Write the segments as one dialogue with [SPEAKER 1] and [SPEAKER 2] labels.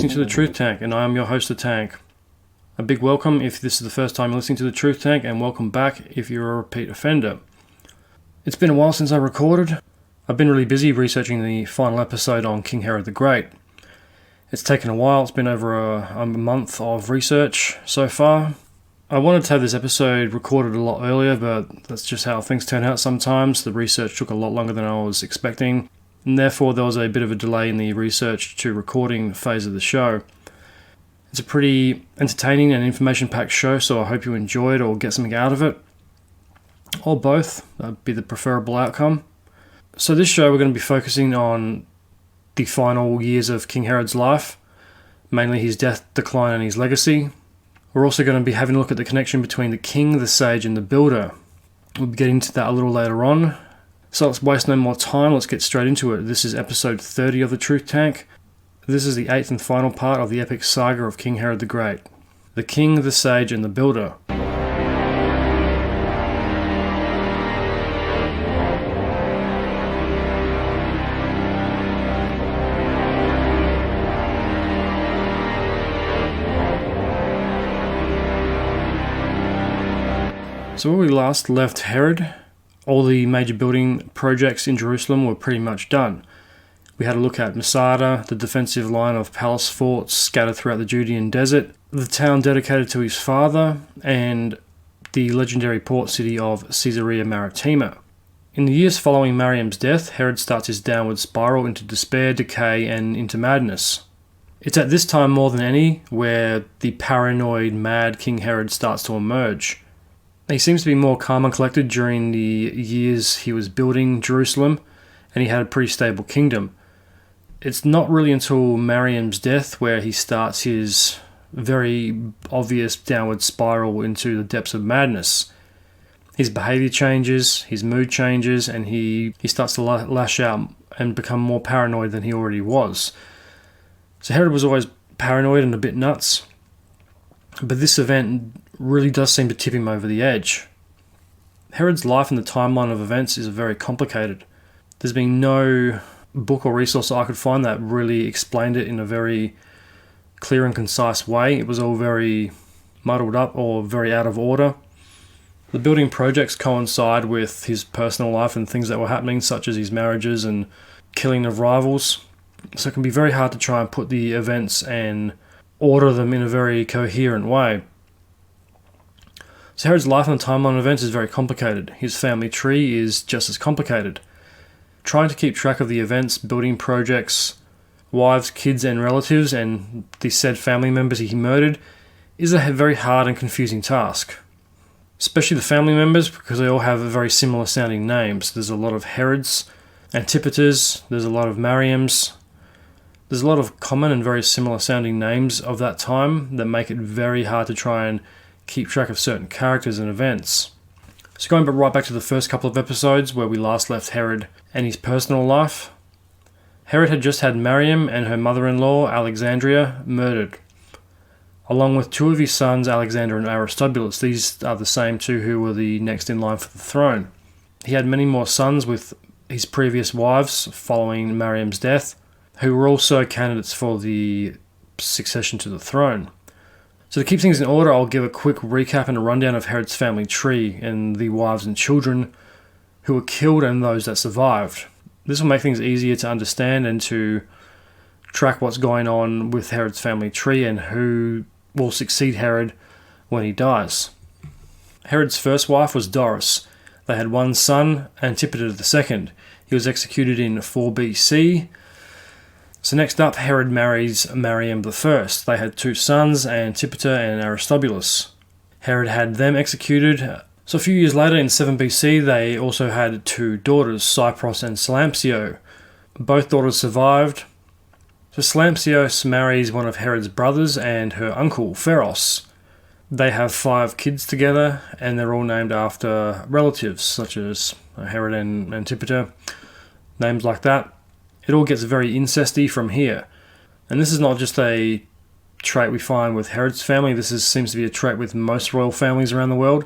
[SPEAKER 1] listening to The Truth Tank, and I am your host, The Tank. A big welcome if this is the first time you're listening to The Truth Tank, and welcome back if you're a repeat offender. It's been a while since I recorded. I've been really busy researching the final episode on King Herod the Great. It's taken a while. It's been over a month of research so far. I wanted to have this episode recorded a lot earlier, but that's just how things turn out sometimes. The research took a lot longer than I was expecting, and therefore there was a bit of a delay in the research to recording phase of the show. It's a pretty entertaining and information-packed show, so I hope you enjoy it or get something out of it. Or both. That'd be the preferable outcome. So this show we're going to be focusing on the final years of King Herod's life, mainly his death, decline, and his legacy. We're also going to be having a look at the connection between the king, the sage, and the builder. We'll be getting to that a little later on. So let's waste no more time, let's get straight into it. This is episode 30 of The Truth Tank. This is the 8th and final part of the epic saga of King Herod the Great. The king, the sage, and the builder. So where we last left Herod, all the major building projects in Jerusalem were pretty much done. We had a look at Masada, the defensive line of palace forts scattered throughout the Judean desert, the town dedicated to his father, and the legendary port city of Caesarea Maritima. In the years following Mariam's death, Herod starts his downward spiral into despair, decay, and into madness. It's at this time more than any where the paranoid, mad King Herod starts to emerge. He seems to be more calm and collected during the years he was building Jerusalem, and he had a pretty stable kingdom. It's not really until Mariam's death where he starts his very obvious downward spiral into the depths of madness. His behavior changes, his mood changes, and he starts to lash out and become more paranoid than he already was. So Herod was always paranoid and a bit nuts, but this event really does seem to tip him over the edge. Herod's life and the timeline of events is very complicated. There's been no book or resource I could find that really explained it in a very clear and concise way. It was all very muddled up or very out of order. The building projects coincide with his personal life and things that were happening, such as his marriages and killing of rivals. So it can be very hard to try and put the events and order them in a very coherent way. So Herod's life and the timeline of events is very complicated. His family tree is just as complicated. Trying to keep track of the events, building projects, wives, kids and relatives, and the said family members he murdered is a very hard and confusing task. Especially the family members, because they all have very similar sounding names. There's a lot of Herods, Antipaters, there's a lot of Mariams. There's a lot of common and very similar sounding names of that time that make it very hard to try and keep track of certain characters and events. So going right back to the first couple of episodes where we last left Herod and his personal life, Herod had just had Mariam and her mother-in-law, Alexandria, murdered, along with two of his sons, Alexander and Aristobulus. These are the same two who were the next in line for the throne. He had many more sons with his previous wives following Mariam's death, who were also candidates for the succession to the throne. So to keep things in order, I'll give a quick recap and a rundown of Herod's family tree and the wives and children who were killed and those that survived. This will make things easier to understand and to track what's going on with Herod's family tree and who will succeed Herod when he dies. Herod's first wife was Doris. They had one son, Antipater II. He was executed in 4 BC. So next up, Herod marries Mariam I. They had 2 sons, Antipater and Aristobulus. Herod had them executed. So a few years later, in 7 BC, they also had 2 daughters, Cypros and Salampsio. Both daughters survived. So Salampsios marries one of Herod's brothers and her uncle, Pharos. They have 5 kids together, and they're all named after relatives, such as Herod and Antipater, names like that. It all gets very incesty from here. And this is not just a trait we find with Herod's family. This seems to be a trait with most royal families around the world.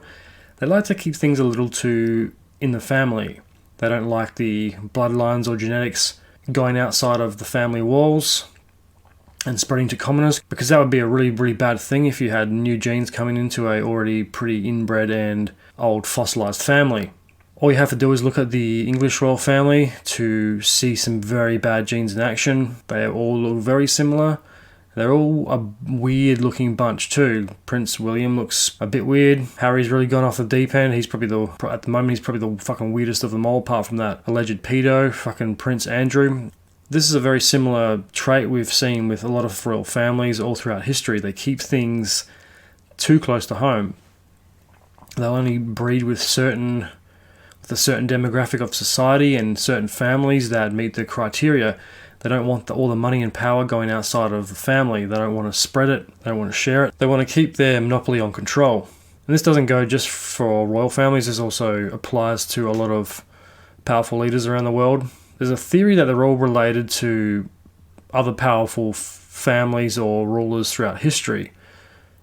[SPEAKER 1] They like to keep things a little too in the family. They don't like the bloodlines or genetics going outside of the family walls. and spreading to commoners, because that would be a really, really bad thing if you had new genes coming into a already pretty inbred and old fossilized family. All you have to do is look at the English royal family to see some very bad genes in action. They all look very similar. They're all a weird looking bunch too. Prince William looks a bit weird. Harry's really gone off the deep end. At the moment he's probably the fucking weirdest of them all, apart from that alleged pedo, fucking Prince Andrew. This is a very similar trait we've seen with a lot of royal families all throughout history. They keep things too close to home. They'll only breed with a certain demographic of society and certain families that meet the criteria. They don't want all the money and power going outside of the family. They don't want to spread it. They don't want to share it. They want to keep their monopoly on control. And this doesn't go just for royal families. This also applies to a lot of powerful leaders around the world. There's a theory that they're all related to other powerful families or rulers throughout history,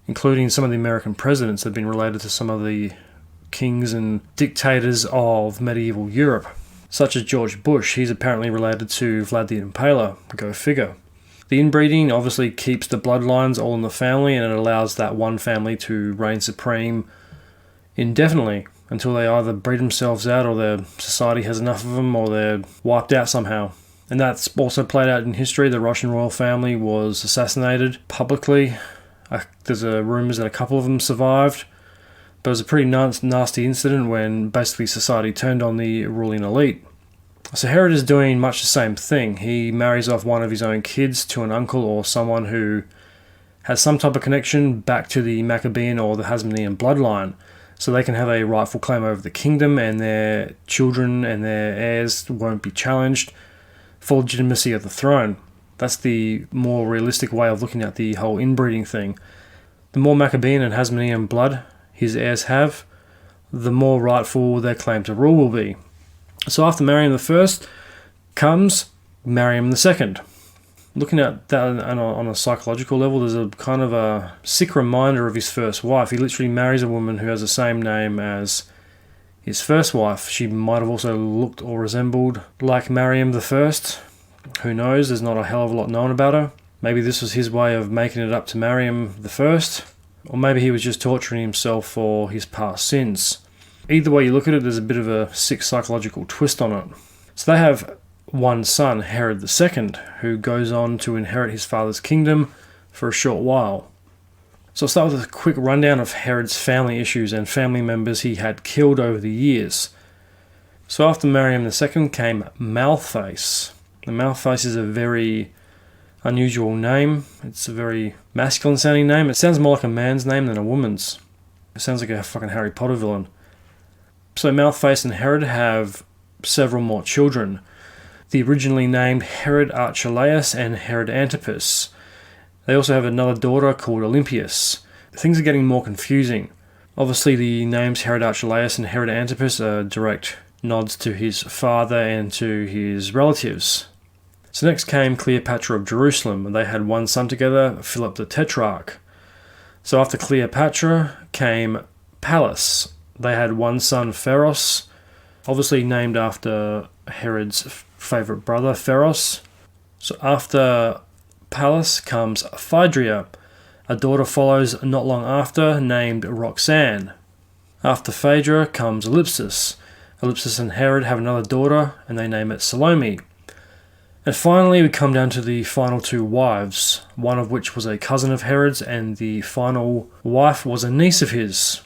[SPEAKER 1] including some of the American presidents have been related to some of the kings and dictators of medieval Europe, such as George Bush. He's apparently related to Vlad the Impaler. Go figure. The inbreeding obviously keeps the bloodlines all in the family, and it allows that one family to reign supreme indefinitely until they either breed themselves out or their society has enough of them or they're wiped out somehow. And that's also played out in history. The Russian royal family was assassinated publicly. There's rumours that a couple of them survived. But it was a pretty nasty incident when basically society turned on the ruling elite. So Herod is doing much the same thing. He marries off one of his own kids to an uncle or someone who has some type of connection back to the Maccabean or the Hasmonean bloodline, so they can have a rightful claim over the kingdom, and their children and their heirs won't be challenged for legitimacy of the throne. That's the more realistic way of looking at the whole inbreeding thing. The more Maccabean and Hasmonean blood his heirs have, the more rightful their claim to rule will be. So after Mariam the First comes Mariam the Second. Looking at that on a psychological level, there's a kind of a sick reminder of his first wife. He literally marries a woman who has the same name as his first wife. She might have also looked or resembled like Mariam the First. Who knows? There's not a hell of a lot known about her. Maybe this was his way of making it up to Mariam the First. Or maybe he was just torturing himself for his past sins. Either way you look at it, there's a bit of a sick psychological twist on it. So they have one son, Herod II, who goes on to inherit his father's kingdom for a short while. So I'll start with a quick rundown of Herod's family issues and family members he had killed over the years. So after Mariam II came Malface. The Malface is a very unusual name. It's a very masculine sounding name. It sounds more like a man's name than a woman's. It sounds like a fucking Harry Potter villain. So Malface and Herod have several more children. The originally named Herod Archelaus and Herod Antipas. They also have another daughter called Olympias. Things are getting more confusing. Obviously the names Herod Archelaus and Herod Antipas are direct nods to his father and to his relatives. So next came Cleopatra of Jerusalem. They had one son together, Philip the Tetrarch. So after Cleopatra came Pallas. They had one son, Pharos, obviously named after Herod's favourite brother, Pharos. So after Pallas comes Phaedria. A daughter follows not long after, named Roxanne. After Phaedra comes Ellipsis. Ellipsis and Herod have another daughter, and they name it Salome. And finally, we come down to the final two wives, one of which was a cousin of Herod's, and the final wife was a niece of his.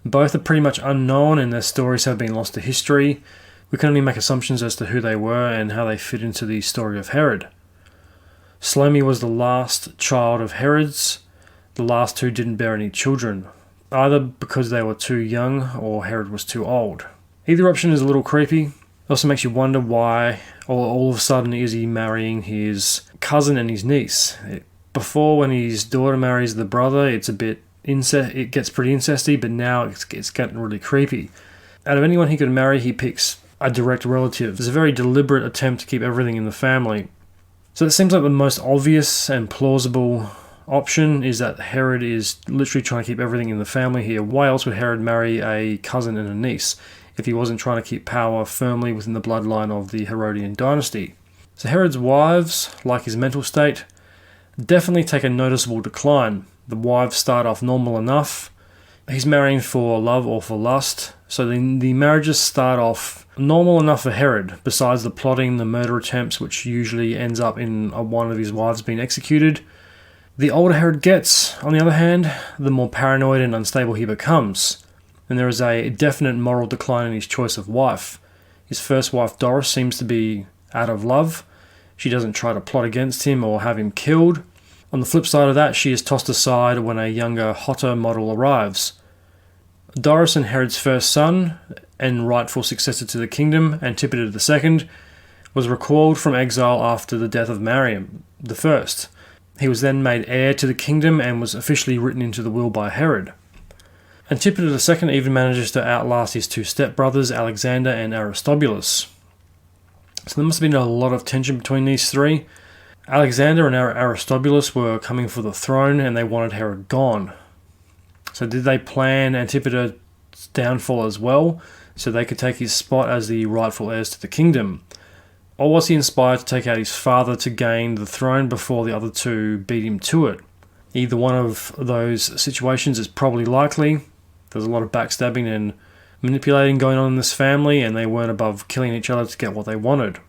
[SPEAKER 1] Both are pretty much unknown, and their stories have been lost to history. We can only make assumptions as to who they were and how they fit into the story of Herod. Salome was the last child of Herod's. The last two didn't bear any children, either because they were too young or Herod was too old. Either option is a little creepy. It also makes you wonder why all of a sudden is he marrying his cousin and his niece. Before, when his daughter marries the brother, it's a bit it gets pretty incesty, but now it's getting really creepy. Out of anyone he could marry, he picks a direct relative. It's a very deliberate attempt to keep everything in the family. So it seems like the most obvious and plausible option is that Herod is literally trying to keep everything in the family here. Why else would Herod marry a cousin and a niece if he wasn't trying to keep power firmly within the bloodline of the Herodian dynasty? So Herod's wives, like his mental state, definitely take a noticeable decline. The wives start off normal enough. He's marrying for love or for lust. So the marriages start off normal enough for Herod, besides the plotting, the murder attempts, which usually ends up in one of his wives being executed. The older Herod gets, on the other hand, the more paranoid and unstable he becomes. And there is a definite moral decline in his choice of wife. His first wife, Doris, seems to be out of love. She doesn't try to plot against him or have him killed. On the flip side of that, she is tossed aside when a younger, hotter model arrives. Doris and Herod's first son, and rightful successor to the kingdom, Antipater II, was recalled from exile after the death of Mariam I. He was then made heir to the kingdom and was officially written into the will by Herod. Antipater II even manages to outlast his two stepbrothers, Alexander and Aristobulus. So there must have been a lot of tension between these three. Alexander and Aristobulus were coming for the throne and they wanted Herod gone. So did they plan Antipater's downfall as well, so they could take his spot as the rightful heirs to the kingdom? Or was he inspired to take out his father to gain the throne before the other two beat him to it? Either one of those situations is probably likely. There's a lot of backstabbing and manipulating going on in this family, and they weren't above killing each other to get what they wanted.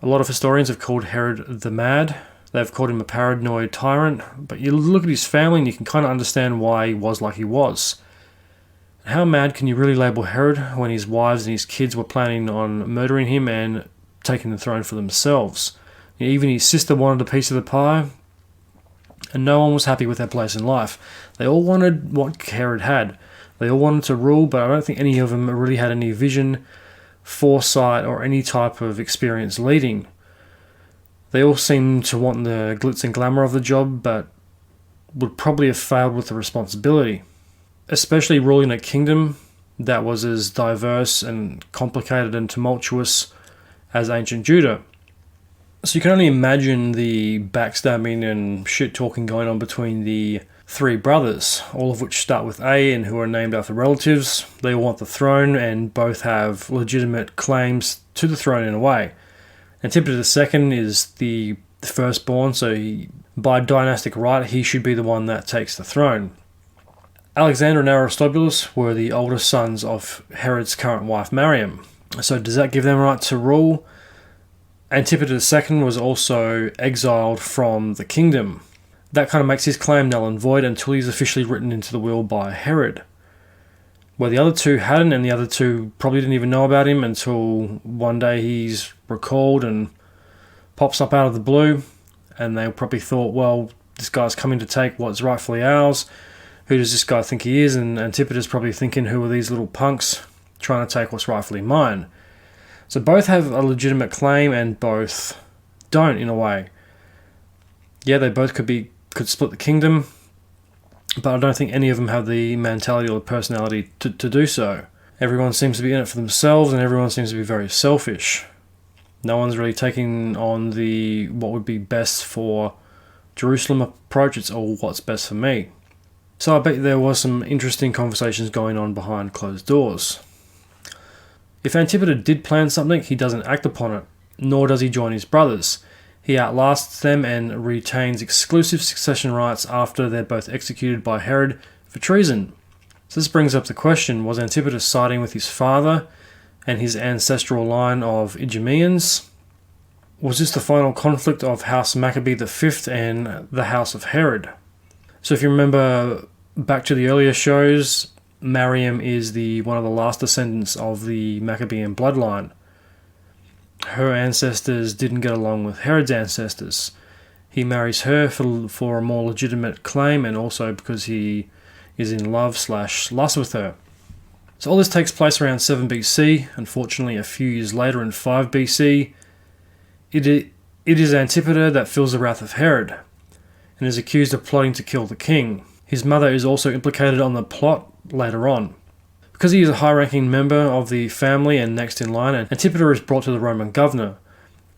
[SPEAKER 1] A lot of historians have called Herod the Mad. They've called him a paranoid tyrant, but you look at his family and you can kind of understand why he was like he was. How mad can you really label Herod when his wives and his kids were planning on murdering him and taking the throne for themselves? Even his sister wanted a piece of the pie, and no one was happy with their place in life. They all wanted what Herod had. They all wanted to rule, but I don't think any of them really had any vision, foresight, or any type of experience leading. They all seemed to want the glitz and glamour of the job, but would probably have failed with the responsibility. Especially ruling a kingdom that was as diverse and complicated and tumultuous as ancient Judah. So you can only imagine the backstabbing and shit-talking going on between the three brothers, all of which start with A and who are named after relatives. They all want the throne and both have legitimate claims to the throne in a way. Antipater II is the firstborn, so by dynastic right, he should be the one that takes the throne. Alexander and Aristobulus were the oldest sons of Herod's current wife, Mariam. So does that give them right to rule? Antipater II was also exiled from the kingdom. That kind of makes his claim null and void until he's officially written into the will by Herod. Where the other two hadn't, and the other two probably didn't even know about him until one day he's recalled and pops up out of the blue, and they probably thought, well, this guy's coming to take what's rightfully ours. Who does this guy think he is? And Antipater's probably thinking, who are these little punks trying to take what's rightfully mine? So both have a legitimate claim and both don't, in a way. Yeah, they both could split the kingdom, but I don't think any of them have the mentality or the personality to do so. Everyone seems to be in it for themselves, and everyone seems to be very selfish. No one's really taking on the what would be best for Jerusalem approach. It's all what's best for me. So I bet there was some interesting conversations going on behind closed doors. If Antipater did plan something, he doesn't act upon it, nor does he join his brothers. He outlasts them and retains exclusive succession rights after they're both executed by Herod for treason. So this brings up the question, was Antipater siding with his father and his ancestral line of Idumeans? Was this the final conflict of House Maccabee V and the House of Herod? So if you remember back to the earlier shows, Mariam is one of the last descendants of the Maccabean bloodline. Her ancestors didn't get along with Herod's ancestors. He marries her for a more legitimate claim, and also because he is in love/lust with her. So all this takes place around 7 BC. Unfortunately, a few years later in 5 BC, it is Antipater that feels the wrath of Herod and is accused of plotting to kill the king. His mother is also implicated on the plot later on. Because he is a high-ranking member of the family and next in line, and Antipater is brought to the Roman governor.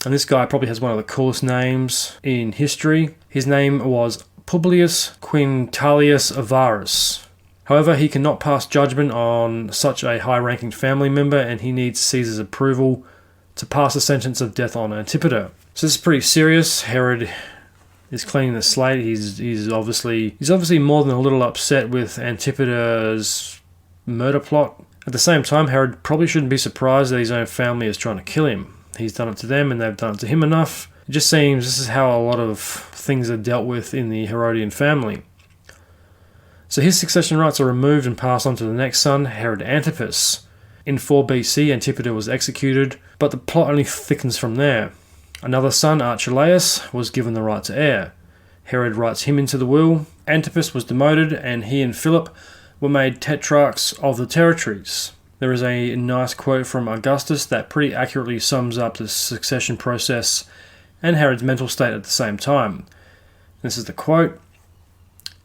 [SPEAKER 1] And this guy probably has one of the coolest names in history. His name was Publius Quintilius Varus. However, he cannot pass judgment on such a high-ranking family member, and he needs Caesar's approval to pass a sentence of death on Antipater. So this is pretty serious. Herod is cleaning the slate. He's obviously more than a little upset with Antipater's murder plot. At the same time, Herod probably shouldn't be surprised that his own family is trying to kill him. He's done it to them and they've done it to him enough. It just seems this is how a lot of things are dealt with in the Herodian family. So his succession rights are removed and passed on to the next son, Herod Antipas. In 4 BC, Antipater was executed, but the plot only thickens from there. Another son, Archelaus, was given the right to heir. Herod writes him into the will. Antipas was demoted, and he and Philip were made tetrarchs of the territories. There is a nice quote from Augustus that pretty accurately sums up the succession process and Herod's mental state at the same time. This is the quote: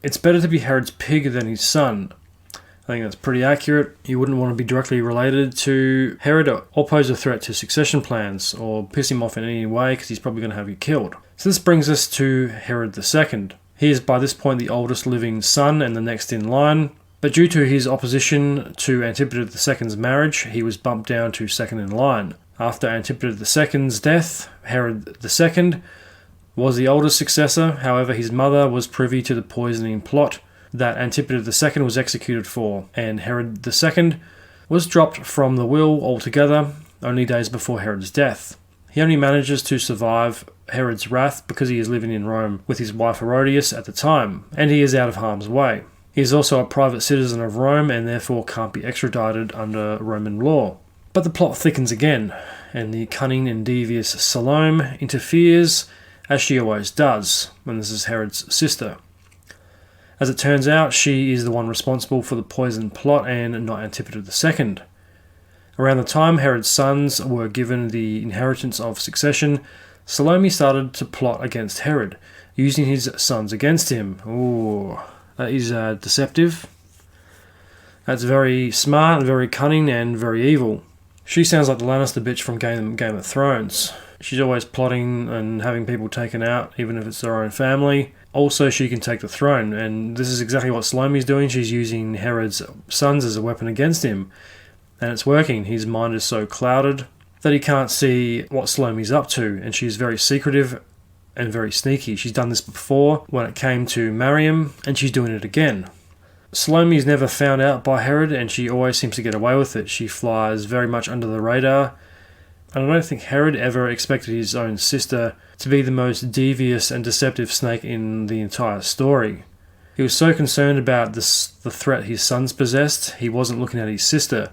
[SPEAKER 1] "It's better to be Herod's pig than his son." I think that's pretty accurate. You wouldn't want to be directly related to Herod or pose a threat to succession plans or piss him off in any way, because he's probably going to have you killed. So this brings us to Herod II. He is by this point the oldest living son and the next in line, but due to his opposition to Antipater II's marriage, he was bumped down to second in line. After Antipater II's death, Herod II was the oldest successor. However, his mother was privy to the poisoning plot that Antipater II was executed for, and Herod II was dropped from the will altogether only days before Herod's death. He only manages to survive Herod's wrath because he is living in Rome with his wife Herodias at the time, and he is out of harm's way. He is also a private citizen of Rome and therefore can't be extradited under Roman law. But the plot thickens again, and the cunning and devious Salome interferes, as she always does, and this is Herod's sister. As it turns out, she is the one responsible for the poison plot and not Antipater II. Around the time Herod's sons were given the inheritance of succession, Salome started to plot against Herod, using his sons against him. Ooh, that is deceptive. That's very smart, very cunning, and very evil. She sounds like the Lannister bitch from Game of Thrones. She's always plotting and having people taken out, even if it's their own family. Also, she can take the throne, and this is exactly what Salome's doing. She's using Herod's sons as a weapon against him, and it's working. His mind is so clouded that he can't see what Salome's up to, and she's very secretive and very sneaky. She's done this before when it came to marry him, and she's doing it again. Salome is never found out by Herod, and she always seems to get away with it. She flies very much under the radar, and I don't think Herod ever expected his own sister to be the most devious and deceptive snake in the entire story. He was so concerned about the threat his sons possessed, he wasn't looking at his sister.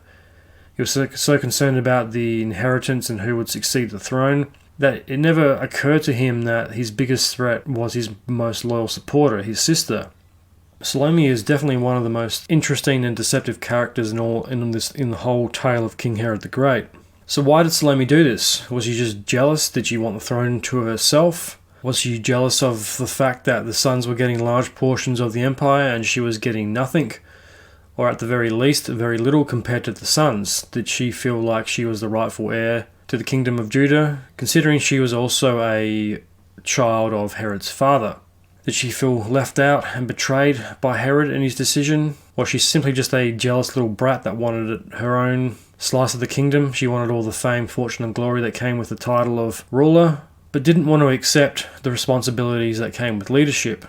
[SPEAKER 1] He was so concerned about the inheritance and who would succeed the throne, that it never occurred to him that his biggest threat was his most loyal supporter, his sister. Salome is definitely one of the most interesting and deceptive characters in the whole tale of King Herod the Great. So why did Salome do this? Was she just jealous? Did she want the throne to herself? Was she jealous of the fact that the sons were getting large portions of the empire and she was getting nothing? Or at the very least, very little compared to the sons? Did she feel like she was the rightful heir to the kingdom of Judah, considering she was also a child of Herod's father? Did she feel left out and betrayed by Herod in his decision? Or was she simply just a jealous little brat that wanted her own slice of the kingdom? She wanted all the fame, fortune and glory that came with the title of ruler, but didn't want to accept the responsibilities that came with leadership.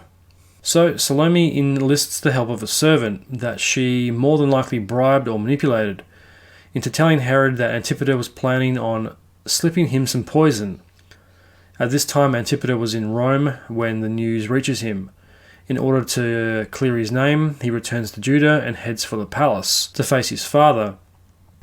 [SPEAKER 1] So Salome enlists the help of a servant that she more than likely bribed or manipulated into telling Herod that Antipater was planning on slipping him some poison. At this time, Antipater was in Rome when the news reaches him. In order to clear his name, he returns to Judah and heads for the palace to face his father.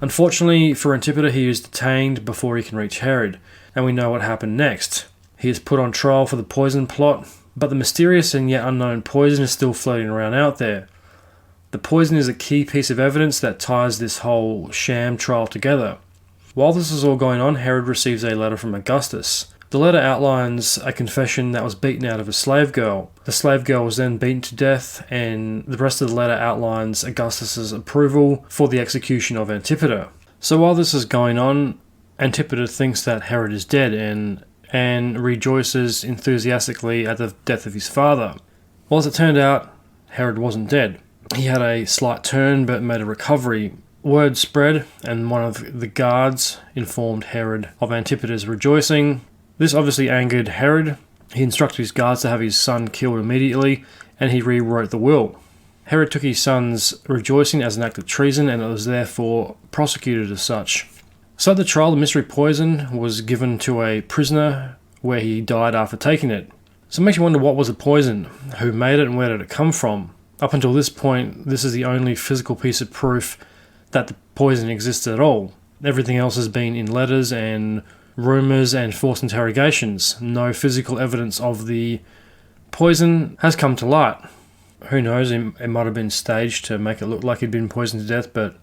[SPEAKER 1] Unfortunately for Antipater, he is detained before he can reach Herod, and we know what happened next. He is put on trial for the poison plot, but the mysterious and yet unknown poison is still floating around out there. The poison is a key piece of evidence that ties this whole sham trial together. While this is all going on, Herod receives a letter from Augustus. The letter outlines a confession that was beaten out of a slave girl. The slave girl was then beaten to death, and the rest of the letter outlines Augustus's approval for the execution of Antipater. So while this is going on, Antipater thinks that Herod is dead and rejoices enthusiastically at the death of his father. Well, as it turned out, Herod wasn't dead. He had a slight turn but made a recovery. Word spread, and one of the guards informed Herod of Antipater's rejoicing. This obviously angered Herod, He instructed his guards to have his son killed immediately, and he rewrote the will. Herod took his son's rejoicing as an act of treason, and it was therefore prosecuted as such. So at the trial, the mystery poison was given to a prisoner, where he died after taking it. So it makes you wonder, what was the poison? Who made it, and where did it come from? Up until this point, this is the only physical piece of proof that the poison existed at all. Everything else has been in letters and rumours and forced interrogations. No physical evidence of the poison has come to light. Who knows, it might have been staged to make it look like he'd been poisoned to death, but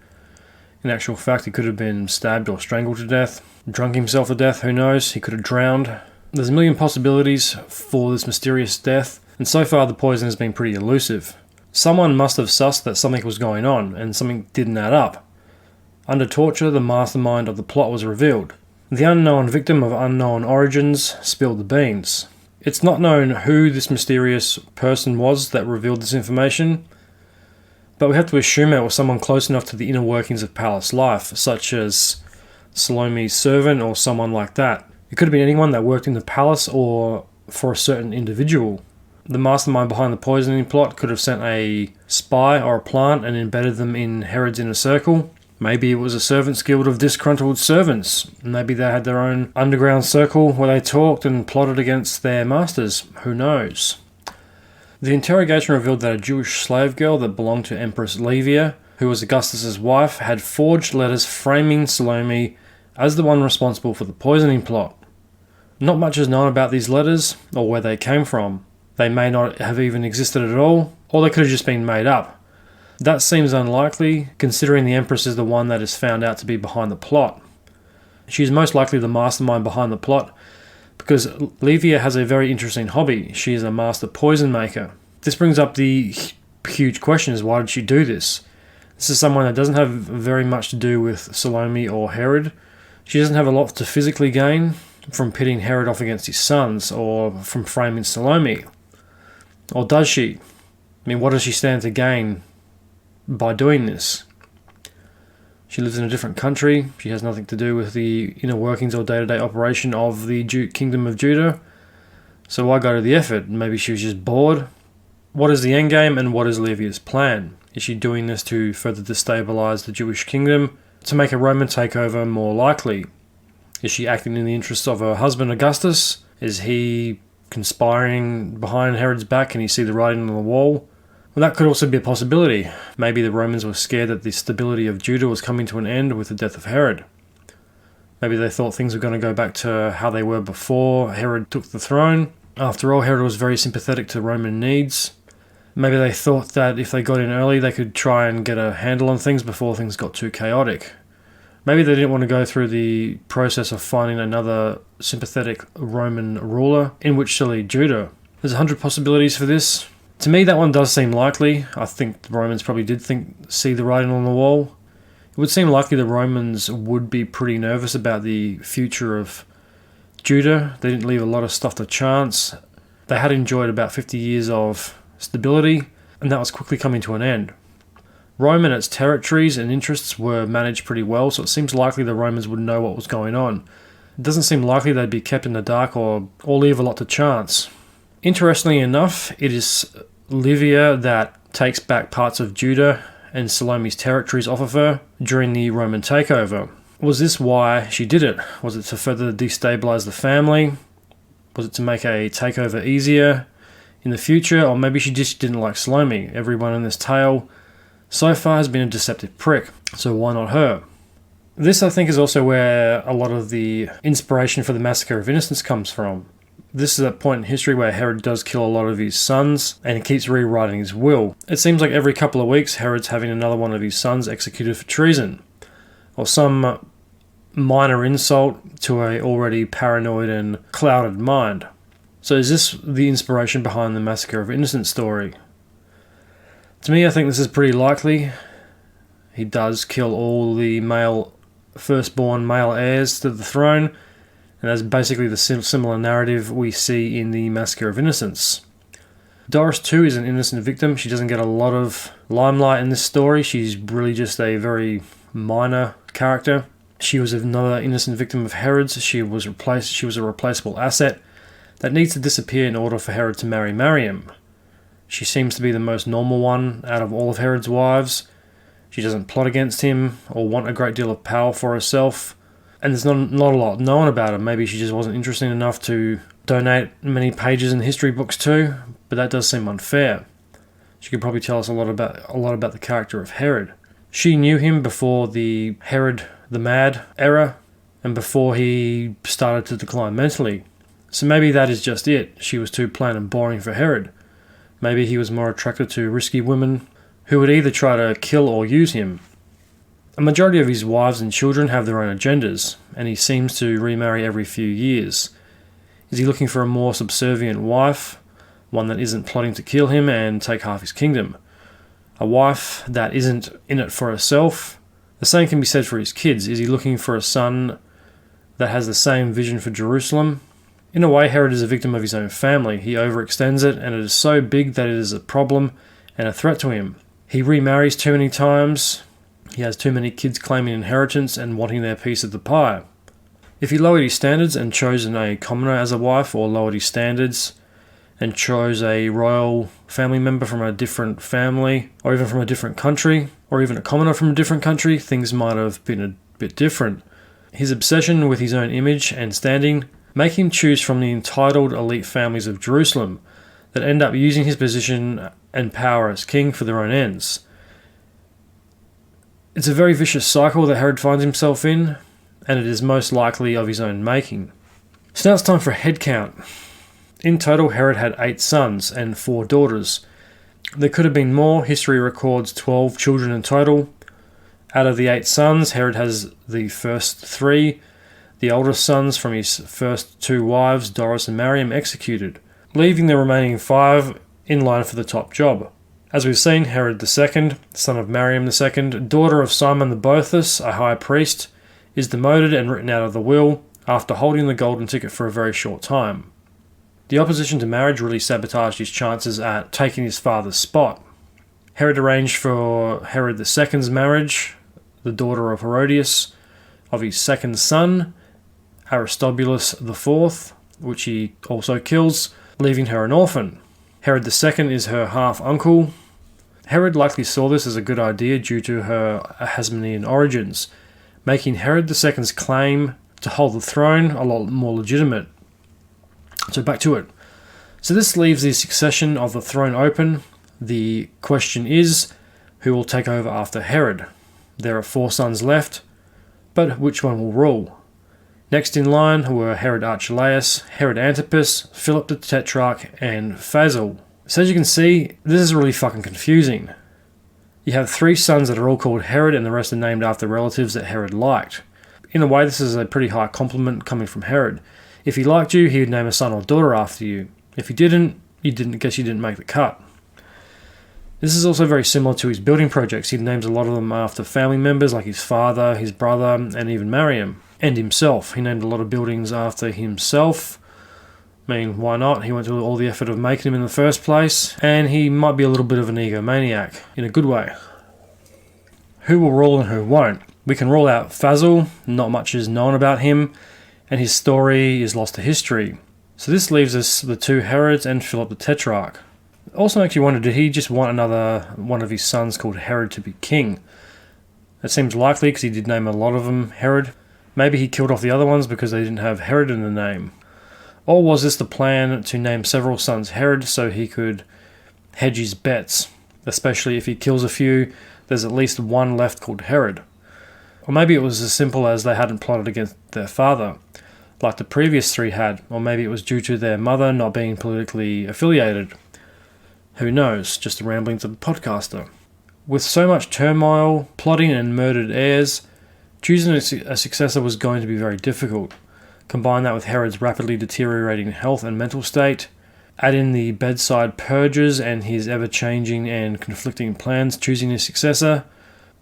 [SPEAKER 1] in actual fact he could have been stabbed or strangled to death, drunk himself to death, who knows, he could have drowned. There's a million possibilities for this mysterious death, and so far the poison has been pretty elusive. Someone must have sussed that something was going on, and something didn't add up. Under torture, the mastermind of the plot was revealed. The unknown victim of unknown origins spilled the beans. It's not known who this mysterious person was that revealed this information, but we have to assume it was someone close enough to the inner workings of palace life, such as Salome's servant or someone like that. It could have been anyone that worked in the palace or for a certain individual. The mastermind behind the poisoning plot could have sent a spy or a plant and embedded them in Herod's inner circle. Maybe it was a servants' guild of disgruntled servants. Maybe they had their own underground circle where they talked and plotted against their masters. Who knows? The interrogation revealed that a Jewish slave girl that belonged to Empress Livia, who was Augustus's wife, had forged letters framing Salome as the one responsible for the poisoning plot. Not much is known about these letters or where they came from. They may not have even existed at all, or they could have just been made up. That seems unlikely, considering the Empress is the one that is found out to be behind the plot. She is most likely the mastermind behind the plot, because Livia has a very interesting hobby. She is a master poison maker. This brings up the huge question: is why did she do this? This is someone that doesn't have very much to do with Salome or Herod. She doesn't have a lot to physically gain from pitting Herod off against his sons, or from framing Salome. Or does she? I mean, what does she stand to gain by doing this? She lives in a different country. She has nothing to do with the inner workings or day-to-day operation of the Kingdom of Judah. So why go to the effort? Maybe she was just bored. What is the endgame, and what is Livia's plan? Is she doing this to further destabilize the Jewish kingdom, to make a Roman takeover more likely? Is she acting in the interests of her husband Augustus? Is he conspiring behind Herod's back? Can you see the writing on the wall? Well, that could also be a possibility. Maybe the Romans were scared that the stability of Judah was coming to an end with the death of Herod. Maybe they thought things were going to go back to how they were before Herod took the throne. After all, Herod was very sympathetic to Roman needs. Maybe they thought that if they got in early, they could try and get a handle on things before things got too chaotic. Maybe they didn't want to go through the process of finding another sympathetic Roman ruler in which to lead Judah. There's 100 possibilities for this. To me, that one does seem likely. I think the Romans probably did see the writing on the wall. It would seem likely the Romans would be pretty nervous about the future of Judah. They didn't leave a lot of stuff to chance. They had enjoyed about 50 years of stability, and that was quickly coming to an end. Rome and its territories and interests were managed pretty well, so it seems likely the Romans would know what was going on. It doesn't seem likely they'd be kept in the dark or leave a lot to chance. Interestingly enough, it is Livia that takes back parts of Judah and Salome's territories off of her during the Roman takeover. Was this why she did it? Was it to further destabilize the family? Was it to make a takeover easier in the future? Or maybe she just didn't like Salome. Everyone in this tale so far has been a deceptive prick, so why not her? This, I think, is also where a lot of the inspiration for the massacre of innocents comes from. This is a point in history where Herod does kill a lot of his sons and he keeps rewriting his will. It seems like every couple of weeks Herod's having another one of his sons executed for treason, or some minor insult to a already paranoid and clouded mind. So is this the inspiration behind the massacre of innocents story? To me, I think this is pretty likely. He does kill all the firstborn male heirs to the throne, and that's basically the similar narrative we see in the Massacre of Innocents. Doris too is an innocent victim. She doesn't get a lot of limelight in this story. She's really just a very minor character. She was another innocent victim of Herod's. She was a replaceable asset that needs to disappear in order for Herod to marry Mariam. She seems to be the most normal one out of all of Herod's wives. She doesn't plot against him or want a great deal of power for herself. And there's not a lot known about her. Maybe she just wasn't interesting enough to donate many pages in the history books to, but that does seem unfair. She could probably tell us a lot about the character of Herod. She knew him before the Herod the Mad era and before he started to decline mentally. So maybe that is just it. She was too plain and boring for Herod. Maybe he was more attracted to risky women who would either try to kill or use him. A majority of his wives and children have their own agendas, and he seems to remarry every few years. Is he looking for a more subservient wife, one that isn't plotting to kill him and take half his kingdom? A wife that isn't in it for herself? The same can be said for his kids. Is he looking for a son that has the same vision for Jerusalem? In a way, Herod is a victim of his own family. He overextends it, and it is so big that it is a problem and a threat to him. He remarries too many times. He has too many kids claiming inheritance and wanting their piece of the pie. If he lowered his standards and chosen a commoner as a wife, or lowered his standards and chose a royal family member from a different family, or even from a different country, or even a commoner from a different country, things might have been a bit different. His obsession with his own image and standing make him choose from the entitled elite families of Jerusalem that end up using his position and power as king for their own ends. It's a very vicious cycle that Herod finds himself in, and it is most likely of his own making. So now it's time for a head count. In total, Herod had 8 sons and 4 daughters. There could have been more. History records 12 children in total. Out of the 8 sons, Herod has the first 3, the oldest sons from his first 2 wives, Doris and Mariam, executed, leaving the remaining 5 in line for the top job. As we've seen, Herod II, son of Mariam II, daughter of Simon the Boethus, a high priest, is demoted and written out of the will after holding the golden ticket for a very short time. The opposition to marriage really sabotaged his chances at taking his father's spot. Herod arranged for Herod II's marriage, the daughter of Herodias, of his second son, Aristobulus IV, which he also kills, leaving her an orphan. Herod II is her half-uncle. Herod likely saw this as a good idea due to her Hasmonean origins, making Herod II's claim to hold the throne a lot more legitimate. So back to it. So this leaves the succession of the throne open. The question is, who will take over after Herod? There are 4 sons left, but which one will rule? Next in line were Herod Archelaus, Herod Antipas, Philip the Tetrarch, and Phasael. So as you can see, this is really fucking confusing. You have 3 sons that are all called Herod, and the rest are named after relatives that Herod liked. In a way, this is a pretty high compliment coming from Herod. If he liked you, he would name a son or daughter after you. If he didn't, you didn't make the cut. This is also very similar to his building projects. He names a lot of them after family members like his father, his brother, and even Mariam, and himself. He named a lot of buildings after himself. I mean, why not? He went through all the effort of making them in the first place, and he might be a little bit of an egomaniac, in a good way. Who will rule and who won't? We can rule out Phasael. Not much is known about him, and his story is lost to history. So this leaves us the 2 Herods and Philip the Tetrarch. It also makes you wonder, did he just want another one of his sons called Herod to be king? It seems likely because he did name a lot of them Herod. Maybe he killed off the other ones because they didn't have Herod in the name. Or was this the plan to name several sons Herod so he could hedge his bets? Especially if he kills a few, there's at least one left called Herod. Or maybe it was as simple as they hadn't plotted against their father, like the previous 3 had. Or maybe it was due to their mother not being politically affiliated. Who knows? Just the ramblings of a podcaster. With so much turmoil, plotting and murdered heirs, choosing a successor was going to be very difficult. Combine that with Herod's rapidly deteriorating health and mental state, add in the bedside purges and his ever-changing and conflicting plans choosing his successor,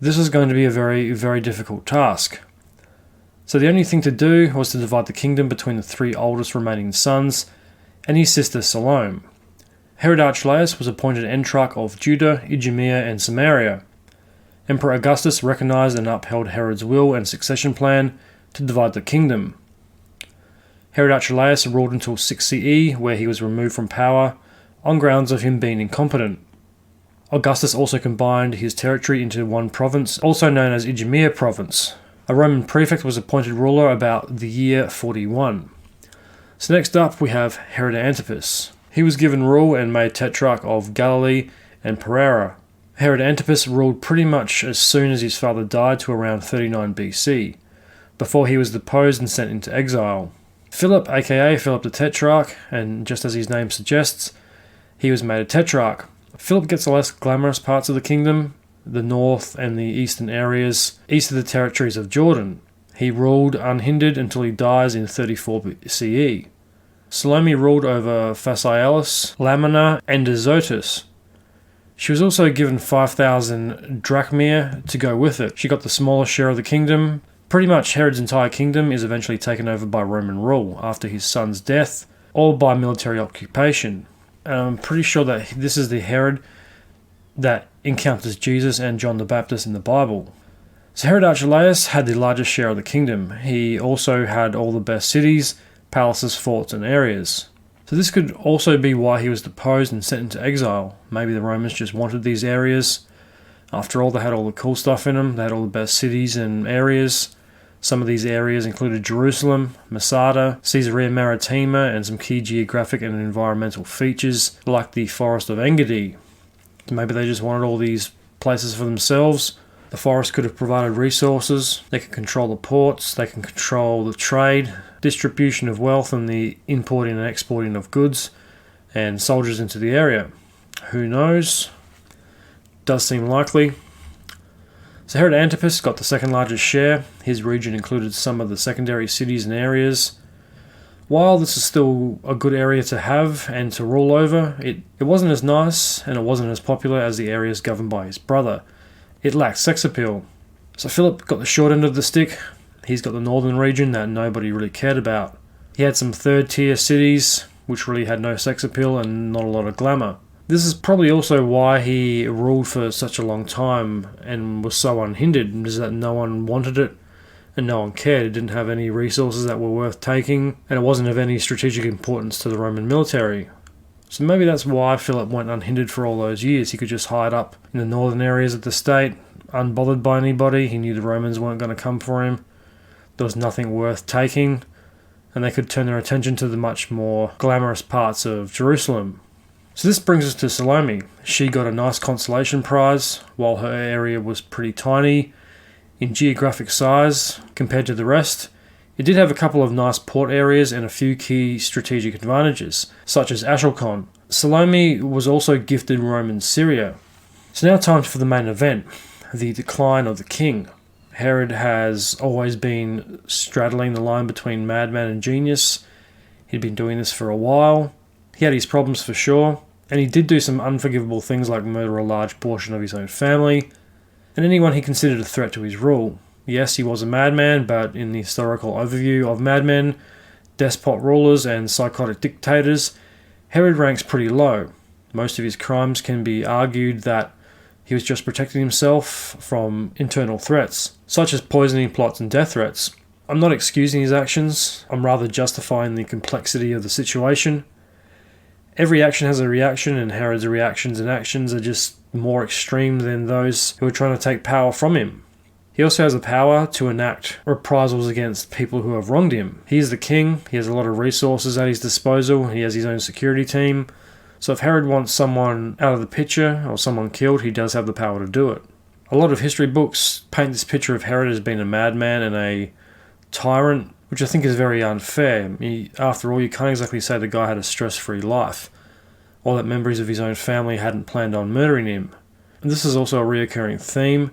[SPEAKER 1] this was going to be a very, very difficult task. So the only thing to do was to divide the kingdom between the 3 oldest remaining sons and his sister Salome. Herod Archelaus was appointed Entrarch of Judah, Idumea, and Samaria. Emperor Augustus recognized and upheld Herod's will and succession plan to divide the kingdom. Herod Archelaus ruled until 6 CE, where he was removed from power on grounds of him being incompetent. Augustus also combined his territory into one province, also known as Idumea province. A Roman prefect was appointed ruler about the year 41. So next up we have Herod Antipas. He was given rule and made tetrarch of Galilee and Pereira. Herod Antipas ruled pretty much as soon as his father died to around 39 BC, before he was deposed and sent into exile. Philip, aka Philip the Tetrarch, and just as his name suggests, he was made a tetrarch. Philip gets the less glamorous parts of the kingdom, the north and the eastern areas, east of the territories of Jordan. He ruled unhindered until he dies in 34 CE. Salome ruled over Phasaelis, Lamina, and Azotus. She was also given 5,000 drachmae to go with it. She got the smaller share of the kingdom. Pretty much Herod's entire kingdom is eventually taken over by Roman rule after his son's death, or by military occupation. I'm pretty sure that this is the Herod that encounters Jesus and John the Baptist in the Bible. So Herod Archelaus had the largest share of the kingdom. He also had all the best cities, palaces, forts, and areas. So this could also be why he was deposed and sent into exile. Maybe the Romans just wanted these areas. After all, they had all the cool stuff in them. They had all the best cities and areas. Some of these areas included Jerusalem, Masada, Caesarea Maritima, and some key geographic and environmental features like the Forest of Engaddi. Maybe they just wanted all these places for themselves. The forest could have provided resources. They could control the ports. They can control the trade, distribution of wealth, and the importing and exporting of goods and soldiers into the area. Who knows? Does seem likely. So Herod Antipas got the second largest share. His region included some of the secondary cities and areas. While this is still a good area to have and to rule over, it wasn't as nice and it wasn't as popular as the areas governed by his brother. It lacked sex appeal. So Philip got the short end of the stick. He's got the northern region that nobody really cared about. He had some third-tier cities, which really had no sex appeal and not a lot of glamour. This is probably also why he ruled for such a long time and was so unhindered, is that no one wanted it and no one cared. It didn't have any resources that were worth taking, and it wasn't of any strategic importance to the Roman military. So maybe that's why Philip went unhindered for all those years. He could just hide up in the northern areas of the state, unbothered by anybody. He knew the Romans weren't going to come for him. There was nothing worth taking, and they could turn their attention to the much more glamorous parts of Jerusalem. So this brings us to Salome. She got a nice consolation prize, while her area was pretty tiny in geographic size compared to the rest. It did have a couple of nice port areas and a few key strategic advantages, such as Ashelkon. Salome was also gifted Roman Syria. So now time for the main event, the decline of the king. Herod has always been straddling the line between madman and genius. He'd been doing this for a while. He had his problems for sure, and he did do some unforgivable things like murder a large portion of his own family, and anyone he considered a threat to his rule. Yes, he was a madman, but in the historical overview of madmen, despot rulers, and psychotic dictators, Herod ranks pretty low. Most of his crimes can be argued that he was just protecting himself from internal threats, such as poisoning plots and death threats. I'm not excusing his actions, I'm rather justifying the complexity of the situation. Every action has a reaction, and Herod's reactions and actions are just more extreme than those who are trying to take power from him. He also has the power to enact reprisals against people who have wronged him. He is the king, he has a lot of resources at his disposal, he has his own security team. So if Herod wants someone out of the picture or someone killed, he does have the power to do it. A lot of history books paint this picture of Herod as being a madman and a tyrant, which I think is very unfair. After all, you can't exactly say the guy had a stress-free life, or that members of his own family hadn't planned on murdering him. And this is also a reoccurring theme,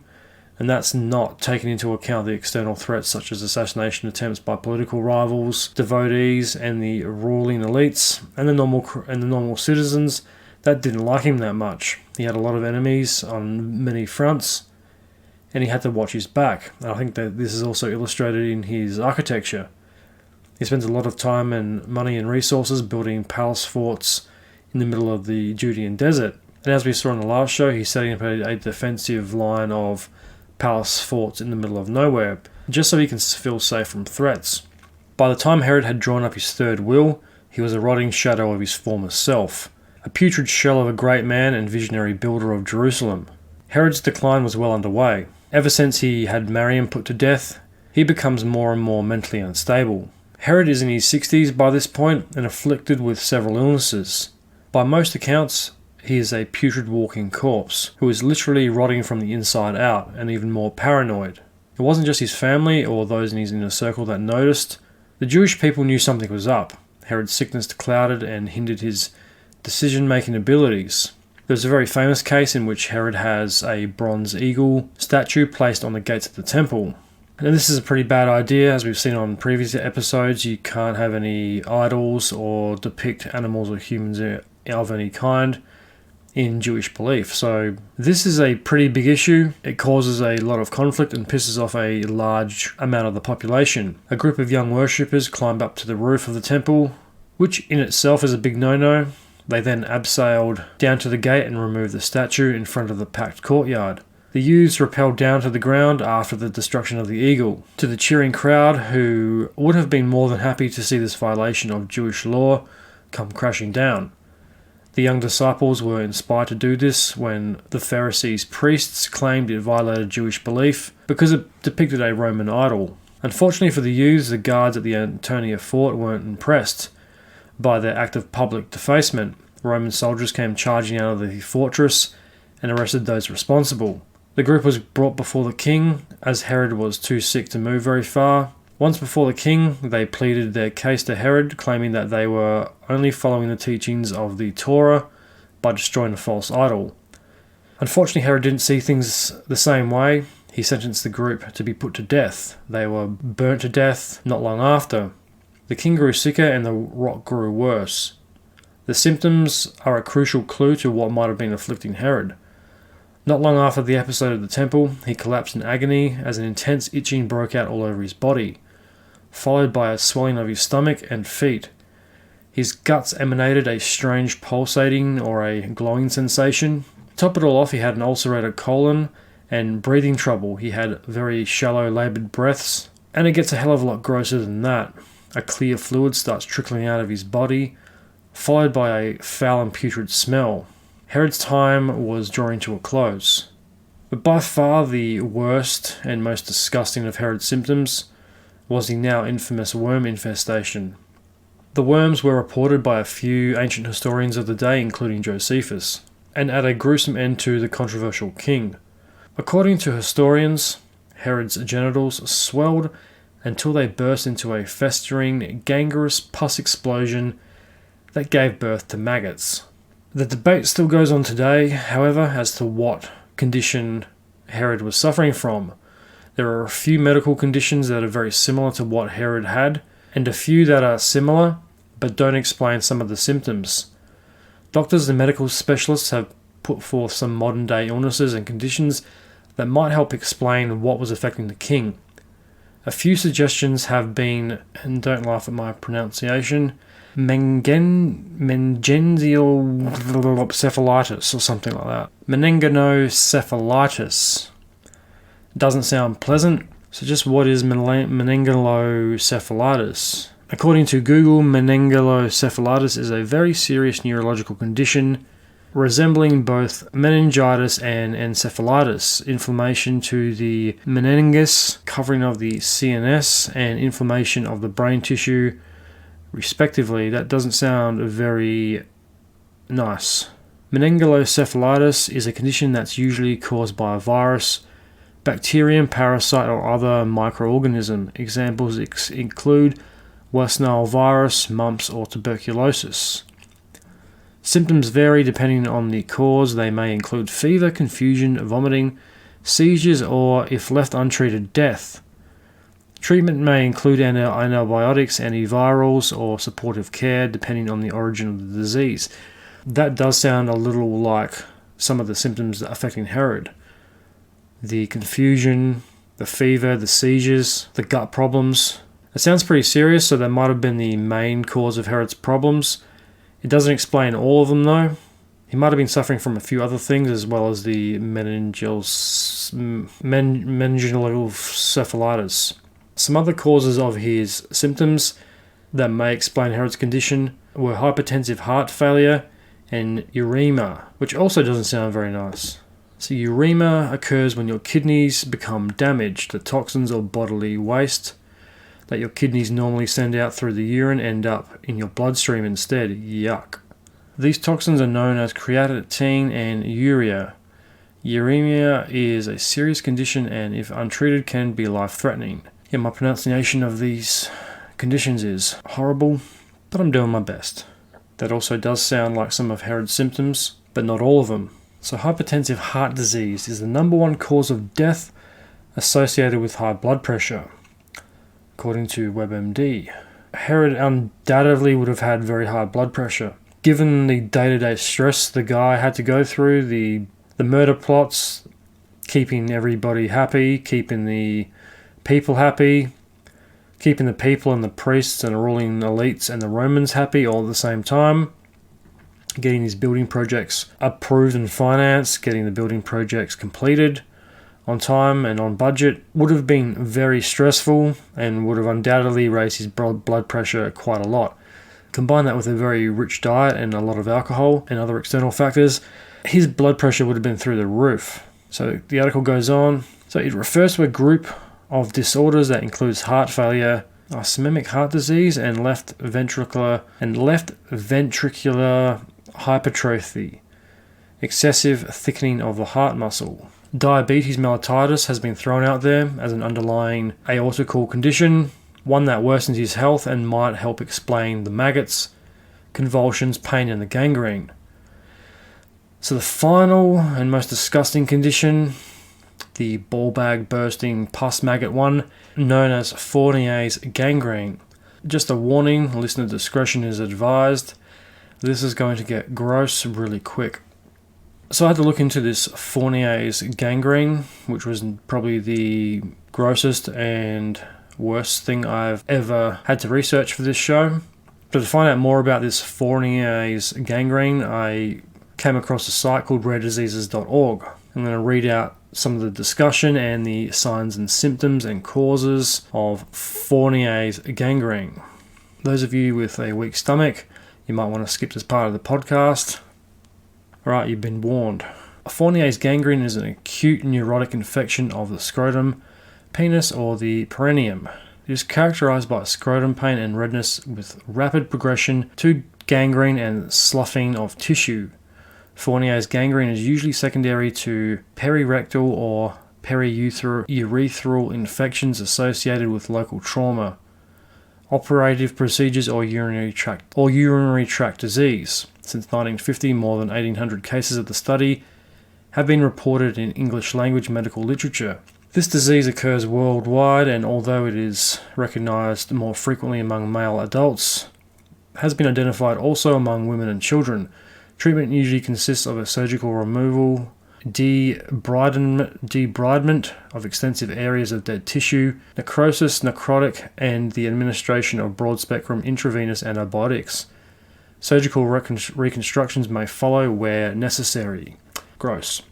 [SPEAKER 1] and that's not taking into account the external threats such as assassination attempts by political rivals, devotees, and the ruling elites, and the normal citizens that didn't like him that much. He had a lot of enemies on many fronts, and he had to watch his back. And I think that this is also illustrated in his architecture. He spends a lot of time and money and resources building palace forts in the middle of the Judean desert. And as we saw in the last show, he's setting up a defensive line of palace forts in the middle of nowhere, just so he can feel safe from threats. By the time Herod had drawn up his third will, he was a rotting shadow of his former self, a putrid shell of a great man and visionary builder of Jerusalem. Herod's decline was well underway. Ever since he had Mariam put to death, he becomes more and more mentally unstable. Herod is in his 60s by this point and afflicted with several illnesses. By most accounts, he is a putrid walking corpse, who is literally rotting from the inside out and even more paranoid. It wasn't just his family or those in his inner circle that noticed. The Jewish people knew something was up. Herod's sickness clouded and hindered his decision-making abilities. There's a very famous case in which Herod has a bronze eagle statue placed on the gates of the temple. And this is a pretty bad idea, as we've seen on previous episodes. You can't have any idols or depict animals or humans of any kind in Jewish belief. So this is a pretty big issue. It causes a lot of conflict and pisses off a large amount of the population. A group of young worshippers climb up to the roof of the temple, which in itself is a big no-no. They then abseiled down to the gate and removed the statue in front of the packed courtyard. The youths rappelled down to the ground after the destruction of the eagle. To the cheering crowd, who would have been more than happy to see this violation of Jewish law come crashing down. The young disciples were inspired to do this when the Pharisees' priests claimed it violated Jewish belief because it depicted a Roman idol. Unfortunately for the youths, the guards at the Antonia fort weren't impressed by their act of public defacement. Roman soldiers came charging out of the fortress and arrested those responsible. The group was brought before the king, as Herod was too sick to move very far. Once before the king, they pleaded their case to Herod, claiming that they were only following the teachings of the Torah by destroying a false idol. Unfortunately, Herod didn't see things the same way. He sentenced the group to be put to death. They were burnt to death not long after. The king grew sicker and the rot grew worse. The symptoms are a crucial clue to what might have been afflicting Herod. Not long after the episode of the temple, he collapsed in agony as an intense itching broke out all over his body, followed by a swelling of his stomach and feet. His guts emanated a strange pulsating or a glowing sensation. To top it all off, he had an ulcerated colon and breathing trouble. He had very shallow laboured breaths, and it gets a hell of a lot grosser than that. A clear fluid starts trickling out of his body, followed by a foul and putrid smell. Herod's time was drawing to a close. But by far the worst and most disgusting of Herod's symptoms was the now infamous worm infestation. The worms were reported by a few ancient historians of the day, including Josephus, and add a gruesome end to the controversial king. According to historians, Herod's genitals swelled until they burst into a festering, gangrenous pus explosion that gave birth to maggots. The debate still goes on today, however, as to what condition Herod was suffering from. There are a few medical conditions that are very similar to what Herod had, and a few that are similar but don't explain some of the symptoms. Doctors and medical specialists have put forth some modern-day illnesses and conditions that might help explain what was affecting the king. A few suggestions have been, and don't laugh at my pronunciation, meningioencephalitis or something like that. Meningoencephalitis. Doesn't sound pleasant, so just what is meningoencephalitis? According to Google, meningoencephalitis is a very serious neurological condition resembling both meningitis and encephalitis, inflammation to the meninges, covering of the CNS, and inflammation of the brain tissue, respectively. That doesn't sound very nice. Meningoencephalitis is a condition that's usually caused by a virus, bacterium, parasite, or other microorganism. Examples include West Nile virus, mumps, or tuberculosis. Symptoms vary depending on the cause. They may include fever, confusion, vomiting, seizures, or, if left untreated, death. Treatment may include antibiotics, antivirals, or supportive care, depending on the origin of the disease. That does sound a little like some of the symptoms affecting Herod. The confusion, the fever, the seizures, the gut problems. It sounds pretty serious, so that might have been the main cause of Herod's problems. It doesn't explain all of them, though. He might have been suffering from a few other things, as well as the meningoencephalitis. Some other causes of his symptoms that may explain Herod's condition were hypertensive heart failure and uremia, which also doesn't sound very nice. So uremia occurs when your kidneys become damaged. The toxins or bodily waste that your kidneys normally send out through the urine end up in your bloodstream instead. Yuck. These toxins are known as creatinine and urea. Uremia is a serious condition and, if untreated, can be life-threatening. Yeah, my pronunciation of these conditions is horrible, but I'm doing my best. That also does sound like some of Herod's symptoms, but not all of them. So hypertensive heart disease is the number one cause of death associated with high blood pressure, according to WebMD. Herod undoubtedly would have had very high blood pressure. Given the day-to-day stress the guy had to go through, the murder plots, keeping everybody happy, keeping the people happy, keeping the people and the priests and the ruling elites and the Romans happy all at the same time, getting these building projects approved and financed, getting the building projects completed on time and on budget, would have been very stressful and would have undoubtedly raised his blood pressure quite a lot. Combine that with a very rich diet and a lot of alcohol and other external factors, his blood pressure would have been through the roof. So the article goes on. So it refers to a group of disorders that includes heart failure, ischemic heart disease, and left ventricular hypertrophy, excessive thickening of the heart muscle. Diabetes mellitus has been thrown out there as an underlying aortical condition, one that worsens his health and might help explain the maggots, convulsions, pain, and the gangrene. So the final and most disgusting condition, the ball bag bursting pus maggot one, known as Fournier's gangrene. Just a warning, listener discretion is advised. This is going to get gross really quick. So I had to look into this Fournier's gangrene, which was probably the grossest and worst thing I've ever had to research for this show. But to find out more about this Fournier's gangrene, I came across a site called rarediseases.org. I'm going to read out some of the discussion and the signs and symptoms and causes of Fournier's gangrene. Those of you with a weak stomach, you might want to skip this part of the podcast. Alright, you've been warned. Fournier's gangrene is an acute neurotic infection of the scrotum, penis, or the perineum. It is characterized by scrotum pain and redness with rapid progression to gangrene and sloughing of tissue. Fournier's gangrene is usually secondary to perirectal or periurethral infections associated with local trauma, operative procedures, or urinary tract disease. Since 1950, more than 1,800 cases of the study have been reported in English language medical literature. This disease occurs worldwide, and although it is recognized more frequently among male adults, has been identified also among women and children. Treatment usually consists of a surgical removal, debridement of extensive areas of dead tissue, necrotic, and the administration of broad-spectrum intravenous antibiotics. Surgical reconstructions may follow where necessary. Gross.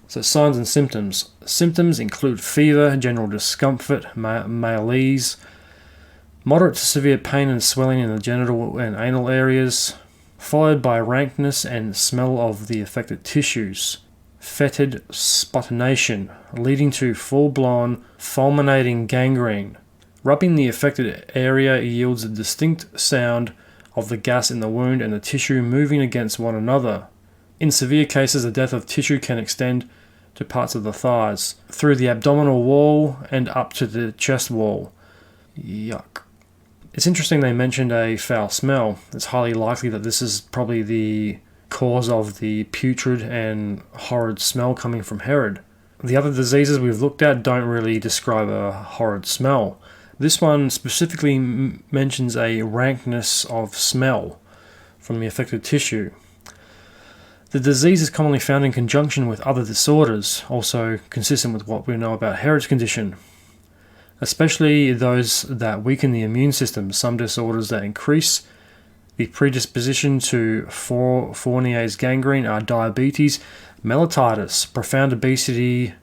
[SPEAKER 1] So signs and symptoms. Symptoms include fever, general discomfort, malaise, moderate to severe pain and swelling in the genital and anal areas, followed by rankness and smell of the affected tissues, fetid sputination, leading to full-blown fulminating gangrene. Rubbing the affected area yields a distinct sound of the gas in the wound and the tissue moving against one another. In severe cases, the death of tissue can extend to parts of the thighs, through the abdominal wall and up to the chest wall. Yuck. It's interesting they mentioned a foul smell. It's highly likely that this is probably the cause of the putrid and horrid smell coming from Herod. The other diseases we've looked at don't really describe a horrid smell. This one specifically mentions a rankness of smell from the affected tissue. The disease is commonly found in conjunction with other disorders, also consistent with what we know about Herod's condition, especially those that weaken the immune system. Some disorders that increase the predisposition to Fournier's gangrene are diabetes mellitus, profound obesity,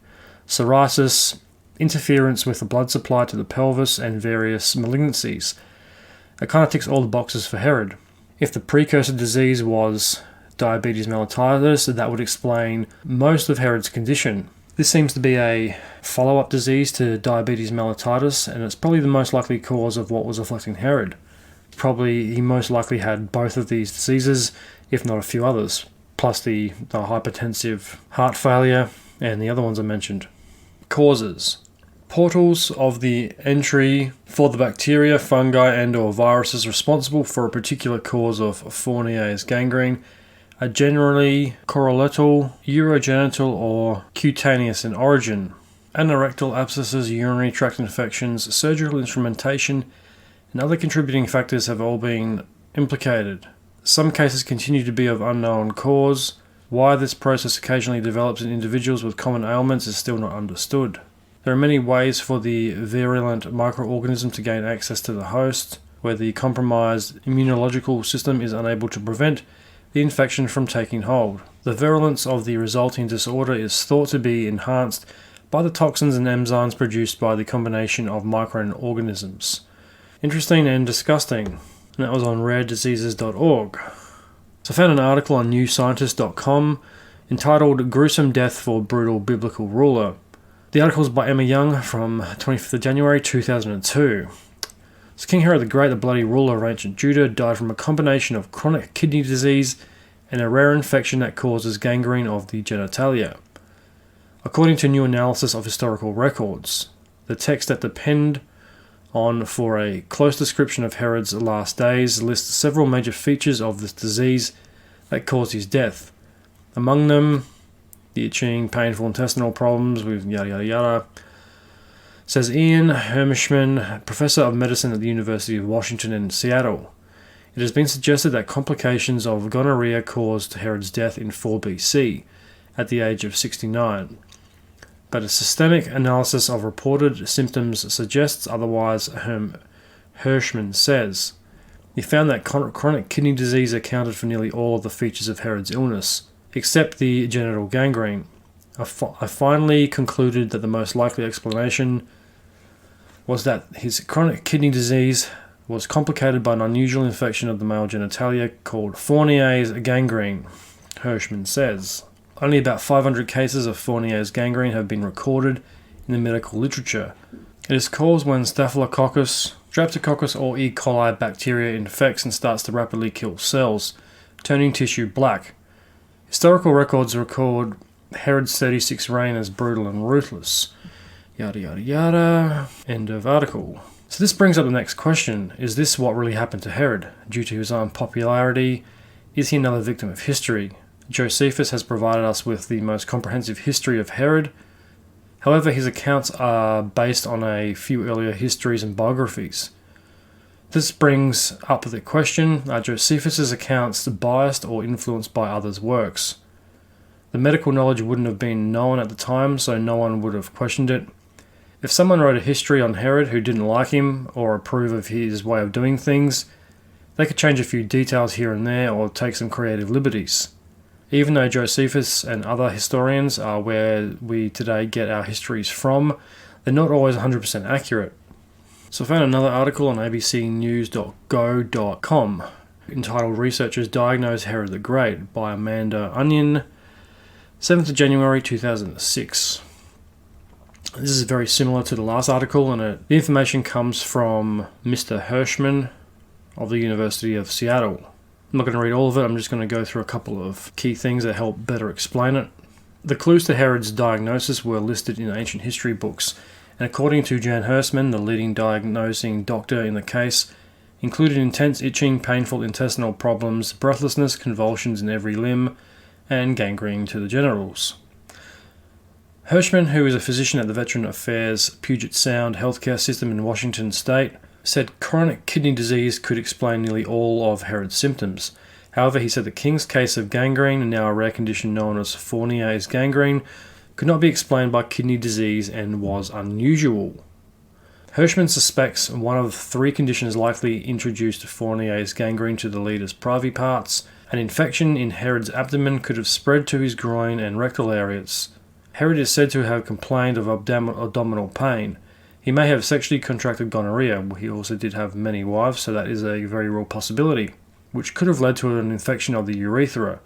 [SPEAKER 1] psoriasis, interference with the blood supply to the pelvis, and various malignancies. It kind of ticks all the boxes for Herod. If the precursor disease was diabetes mellitus, that would explain most of Herod's condition. This seems to be a follow-up disease to diabetes mellitus, and it's probably the most likely cause of what was afflicting Herod. He most likely had both of these diseases, if not a few others, plus the hypertensive heart failure and the other ones I mentioned. Causes. Portals of the entry for the bacteria, fungi and or viruses responsible for a particular cause of Fournier's gangrene are generally correlatal, urogenital or cutaneous in origin. Anorectal abscesses, urinary tract infections, surgical instrumentation and other contributing factors have all been implicated. Some cases continue to be of unknown cause. Why this process occasionally develops in individuals with common ailments is still not understood. There are many ways for the virulent microorganism to gain access to the host, where the compromised immunological system is unable to prevent the infection from taking hold. The virulence of the resulting disorder is thought to be enhanced by the toxins and enzymes produced by the combination of microorganisms. Interesting and disgusting. And that was on rarediseases.org. So I found an article on newscientist.com entitled Gruesome Death for Brutal Biblical Ruler. The article is by Emma Young from 25th of January 2002. So King Herod the Great, the bloody ruler of ancient Judah, died from a combination of chronic kidney disease and a rare infection that causes gangrene of the genitalia. According to new analysis of historical records, the text that depend on for a close description of Herod's last days lists several major features of this disease that caused his death. Among them, the itching, painful intestinal problems with yada yada yada. Says Ian Hermishman, professor of medicine at the University of Washington in Seattle. It has been suggested that complications of gonorrhea caused Herod's death in 4 BC, at the age of 69. But a systemic analysis of reported symptoms suggests otherwise, Hirschman says. He found that chronic kidney disease accounted for nearly all of the features of Herod's illness, except the genital gangrene. I finally concluded that the most likely explanation was that his chronic kidney disease was complicated by an unusual infection of the male genitalia called Fournier's gangrene, Hirschman says. Only about 500 cases of Fournier's gangrene have been recorded in the medical literature. It is caused when Staphylococcus, Streptococcus or E. coli bacteria infects and starts to rapidly kill cells, turning tissue black. Historical records record Herod's 36 reign as brutal and ruthless. Yada yada yada. End of article. So this brings up the next question. Is this what really happened to Herod? Due to his unpopularity, is he another victim of history? Josephus has provided us with the most comprehensive history of Herod. However, his accounts are based on a few earlier histories and biographies. This brings up the question, are Josephus' accounts biased or influenced by others' works? The medical knowledge wouldn't have been known at the time, so no one would have questioned it. If someone wrote a history on Herod who didn't like him or approve of his way of doing things, they could change a few details here and there or take some creative liberties. Even though Josephus and other historians are where we today get our histories from, they're not always 100% accurate. So I found another article on abcnews.go.com entitled Researchers Diagnose Herod the Great by Amanda Onion, 7th of January 2006. This is very similar to the last article, and the information comes from Mr. Hirschman of the University of Seattle. I'm not going to read all of it, I'm just going to go through a couple of key things that help better explain it. The clues to Herod's diagnosis were listed in ancient history books, and according to Jan Hirschman, the leading diagnosing doctor in the case, included intense itching, painful intestinal problems, breathlessness, convulsions in every limb, and gangrene to the genitals. Hirschman, who is a physician at the Veteran Affairs Puget Sound healthcare system in Washington state, said chronic kidney disease could explain nearly all of Herod's symptoms. However, he said the king's case of gangrene, now a rare condition known as Fournier's gangrene, could not be explained by kidney disease and was unusual. Hirschman suspects one of 3 conditions likely introduced Fournier's gangrene to the leader's private parts. An infection in Herod's abdomen could have spread to his groin and rectal areas. Herod is said to have complained of abdominal pain. He may have sexually contracted gonorrhea. He also did have many wives, so that is a very real possibility, which could have led to an infection of the urethra,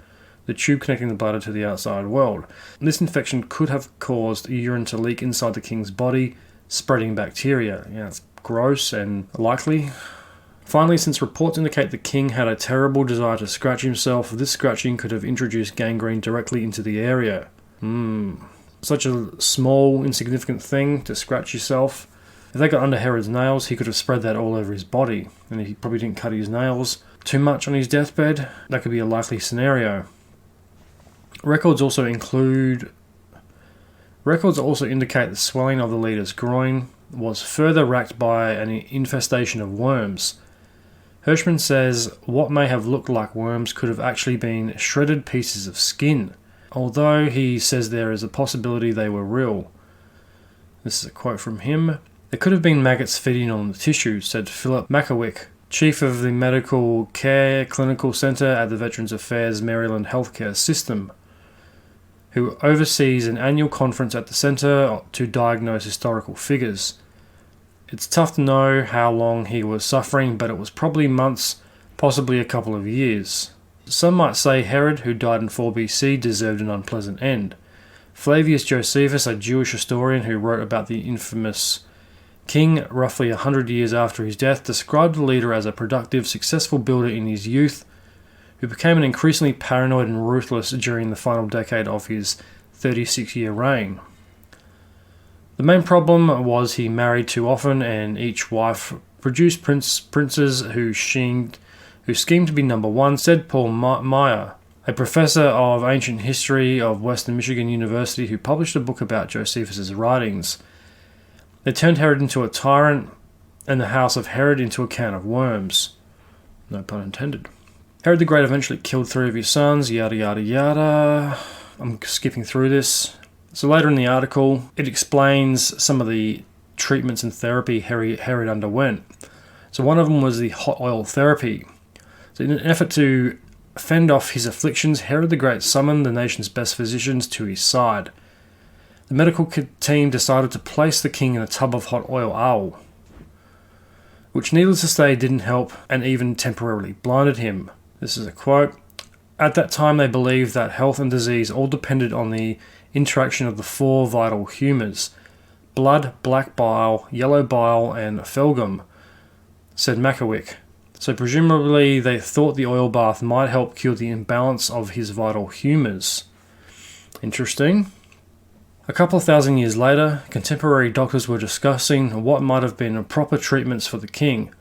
[SPEAKER 1] the tube connecting the bladder to the outside world. This infection could have caused urine to leak inside the king's body, spreading bacteria. Yeah, it's gross and likely. Finally, since reports indicate the king had a terrible desire to scratch himself, this scratching could have introduced gangrene directly into the area. Such a small, insignificant thing to scratch yourself. If they got under Herod's nails, he could have spread that all over his body, and he probably didn't cut his nails too much on his deathbed. That could be a likely scenario. Records also indicate the swelling of the leader's groin was further racked by an infestation of worms. Hirschman says what may have looked like worms could have actually been shredded pieces of skin, although he says there is a possibility they were real. This is a quote from him. There could have been maggots feeding on the tissue, said Philip Makowick, chief of the Medical Care Clinical Center at the Veterans Affairs Maryland Healthcare System, who oversees an annual conference at the center to diagnose historical figures. It's tough to know how long he was suffering, but it was probably months, possibly a couple of years. Some might say Herod, who died in 4 BC, deserved an unpleasant end. Flavius Josephus, a Jewish historian who wrote about the infamous king roughly 100 years after his death, described the leader as a productive, successful builder in his youth, who became an increasingly paranoid and ruthless during the final decade of his 36-year reign. The main problem was he married too often, and each wife produced princes who schemed to be number one, said Paul Meyer, a professor of ancient history of Western Michigan University who published a book about Josephus' writings. They turned Herod into a tyrant, and the house of Herod into a can of worms. No pun intended. Herod the Great eventually killed 3 of his sons, yada yada yada. I'm skipping through this. So later in the article, it explains some of the treatments and therapy Herod underwent. So one of them was the hot oil therapy. So in an effort to fend off his afflictions, Herod the Great summoned the nation's best physicians to his side. The medical team decided to place the king in a tub of hot oil, which needless to say didn't help and even temporarily blinded him. This is a quote. At that time they believed that health and disease all depended on the interaction of the 4 vital humours: blood, black bile, yellow bile, and phlegm, said Makowick. So presumably they thought the oil bath might help cure the imbalance of his vital humours. Interesting. A couple of thousand years later, contemporary doctors were discussing what might have been proper treatments for the king,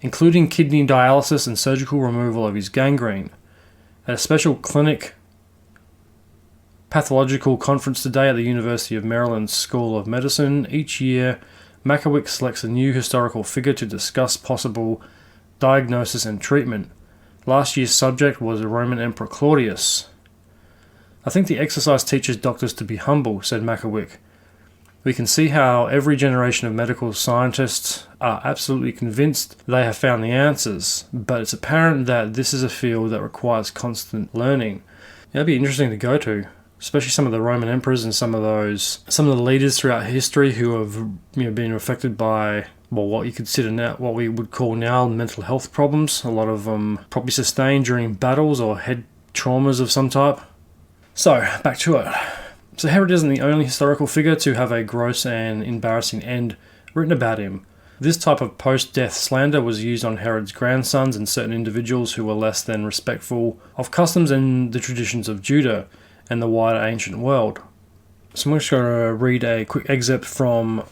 [SPEAKER 1] including kidney dialysis and surgical removal of his gangrene. At a special clinic pathological conference today at the University of Maryland School of Medicine, each year Makowick selects a new historical figure to discuss possible diagnosis and treatment. Last year's subject was the Roman Emperor Claudius. I think the exercise teaches doctors to be humble, said Makowick. We can see how every generation of medical scientists are absolutely convinced they have found the answers, but it's apparent that this is a field that requires constant learning. It'd be interesting to go to, especially some of the Roman emperors and some of the leaders throughout history who have been affected by what you consider now, what we would call now mental health problems. A lot of them probably sustained during battles or head traumas of some type. So, back to it. So Herod isn't the only historical figure to have a gross and embarrassing end written about him. This type of post-death slander was used on Herod's grandsons and certain individuals who were less than respectful of customs and the traditions of Judah and the wider ancient world. So I'm just going to read a quick excerpt from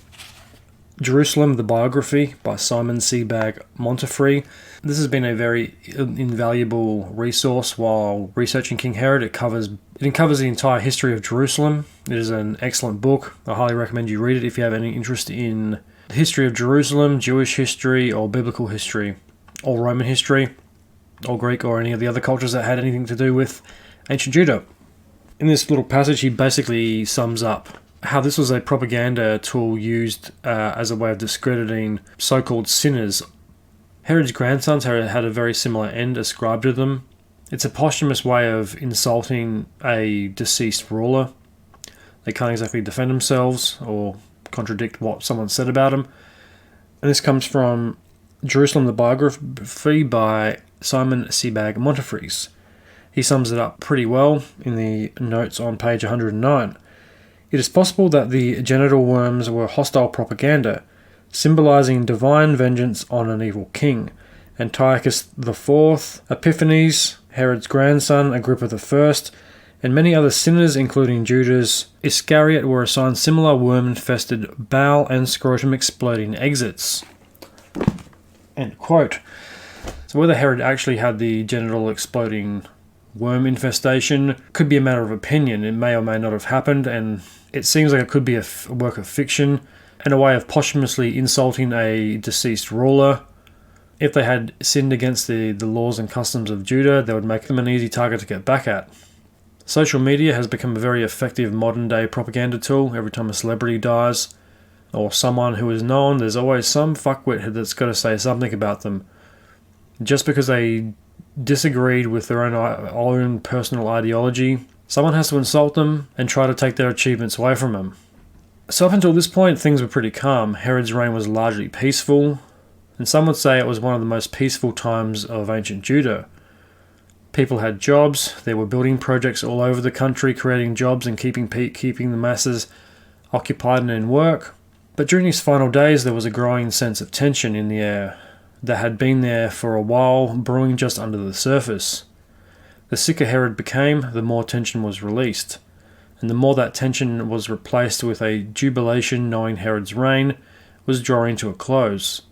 [SPEAKER 1] Jerusalem, the biography by Simon Sebag Montefiore. This has been a very invaluable resource while researching King Herod. It covers the entire history of Jerusalem. It is an excellent book. I highly recommend you read it if you have any interest in the history of Jerusalem, Jewish history, or biblical history, or Roman history, or Greek, or any of the other cultures that had anything to do with ancient Judah. In this little passage, he basically sums up how this was a propaganda tool used as a way of discrediting so-called sinners. Herod's grandsons had a very similar end ascribed to them. It's a posthumous way of insulting a deceased ruler. They can't exactly defend themselves or contradict what someone said about them. And this comes from Jerusalem, the biography by Simon Sebag Montefries. He sums it up pretty well in the notes on page 109. It is possible that the genital worms were hostile propaganda, symbolizing divine vengeance on an evil king. Antiochus IV, Epiphanes, Herod's grandson, Agrippa I, and many other sinners, including Judas Iscariot, were assigned similar worm-infested bowel and scrotum-exploding exits. End quote. So whether Herod actually had the genital exploding worm infestation could be a matter of opinion. It may or may not have happened, and it seems like it could be a work of fiction and a way of posthumously insulting a deceased ruler. If they had sinned against the laws and customs of Judah, that would make them an easy target to get back at. Social media has become a very effective modern-day propaganda tool. Every time a celebrity dies, or someone who is known, there's always some fuckwit that's got to say something about them. Just because they disagreed with their own personal ideology, someone has to insult them and try to take their achievements away from them. So up until this point, things were pretty calm. Herod's reign was largely peaceful, and some would say it was one of the most peaceful times of ancient Judah. People had jobs, there were building projects all over the country, creating jobs and keeping the masses occupied and in work. But during his final days, there was a growing sense of tension in the air that had been there for a while, brewing just under the surface. The sicker Herod became, the more tension was released, and the more that tension was replaced with a jubilation knowing Herod's reign was drawing to a close.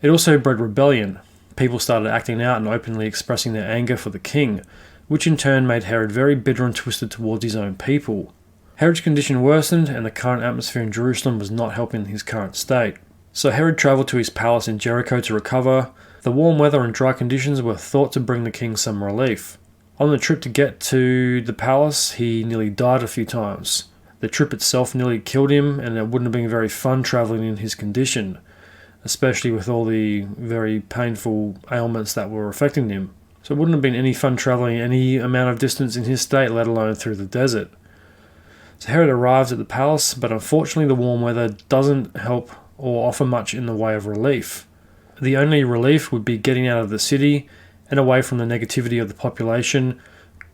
[SPEAKER 1] It also bred rebellion. People started acting out and openly expressing their anger for the king, which in turn made Herod very bitter and twisted towards his own people. Herod's condition worsened, and the current atmosphere in Jerusalem was not helping his current state. So Herod travelled to his palace in Jericho to recover. The warm weather and dry conditions were thought to bring the king some relief. On the trip to get to the palace, he nearly died a few times. The trip itself nearly killed him, and it wouldn't have been very fun travelling in his condition, especially with all the very painful ailments that were affecting him. So it wouldn't have been any fun travelling any amount of distance in his state, let alone through the desert. So Herod arrives at the palace, but unfortunately the warm weather doesn't help or offer much in the way of relief. The only relief would be getting out of the city and away from the negativity of the population,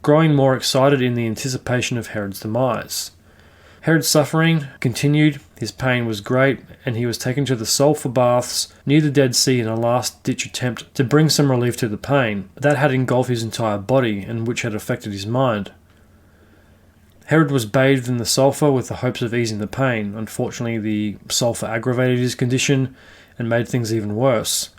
[SPEAKER 1] growing more excited in the anticipation of Herod's demise. Herod's suffering continued, his pain was great, and he was taken to the sulphur baths near the Dead Sea in a last-ditch attempt to bring some relief to the pain that had engulfed his entire body and which had affected his mind. Herod was bathed in the sulphur with the hopes of easing the pain. Unfortunately, the sulphur aggravated his condition and made things even worse.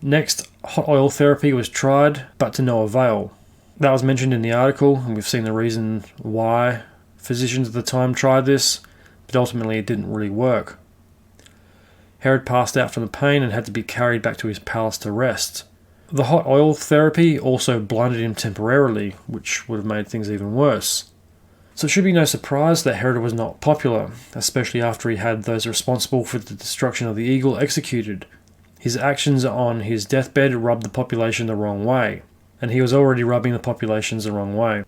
[SPEAKER 1] Next, hot oil therapy was tried, but to no avail. That was mentioned in the article, and we've seen the reason why physicians at the time tried this, but ultimately it didn't really work. Herod passed out from the pain and had to be carried back to his palace to rest. The hot oil therapy also blinded him temporarily, which would have made things even worse. So it should be no surprise that Herod was not popular, especially after he had those responsible for the destruction of the eagle executed. His actions on his deathbed rubbed the population the wrong way, and he was already rubbing the populations the wrong way.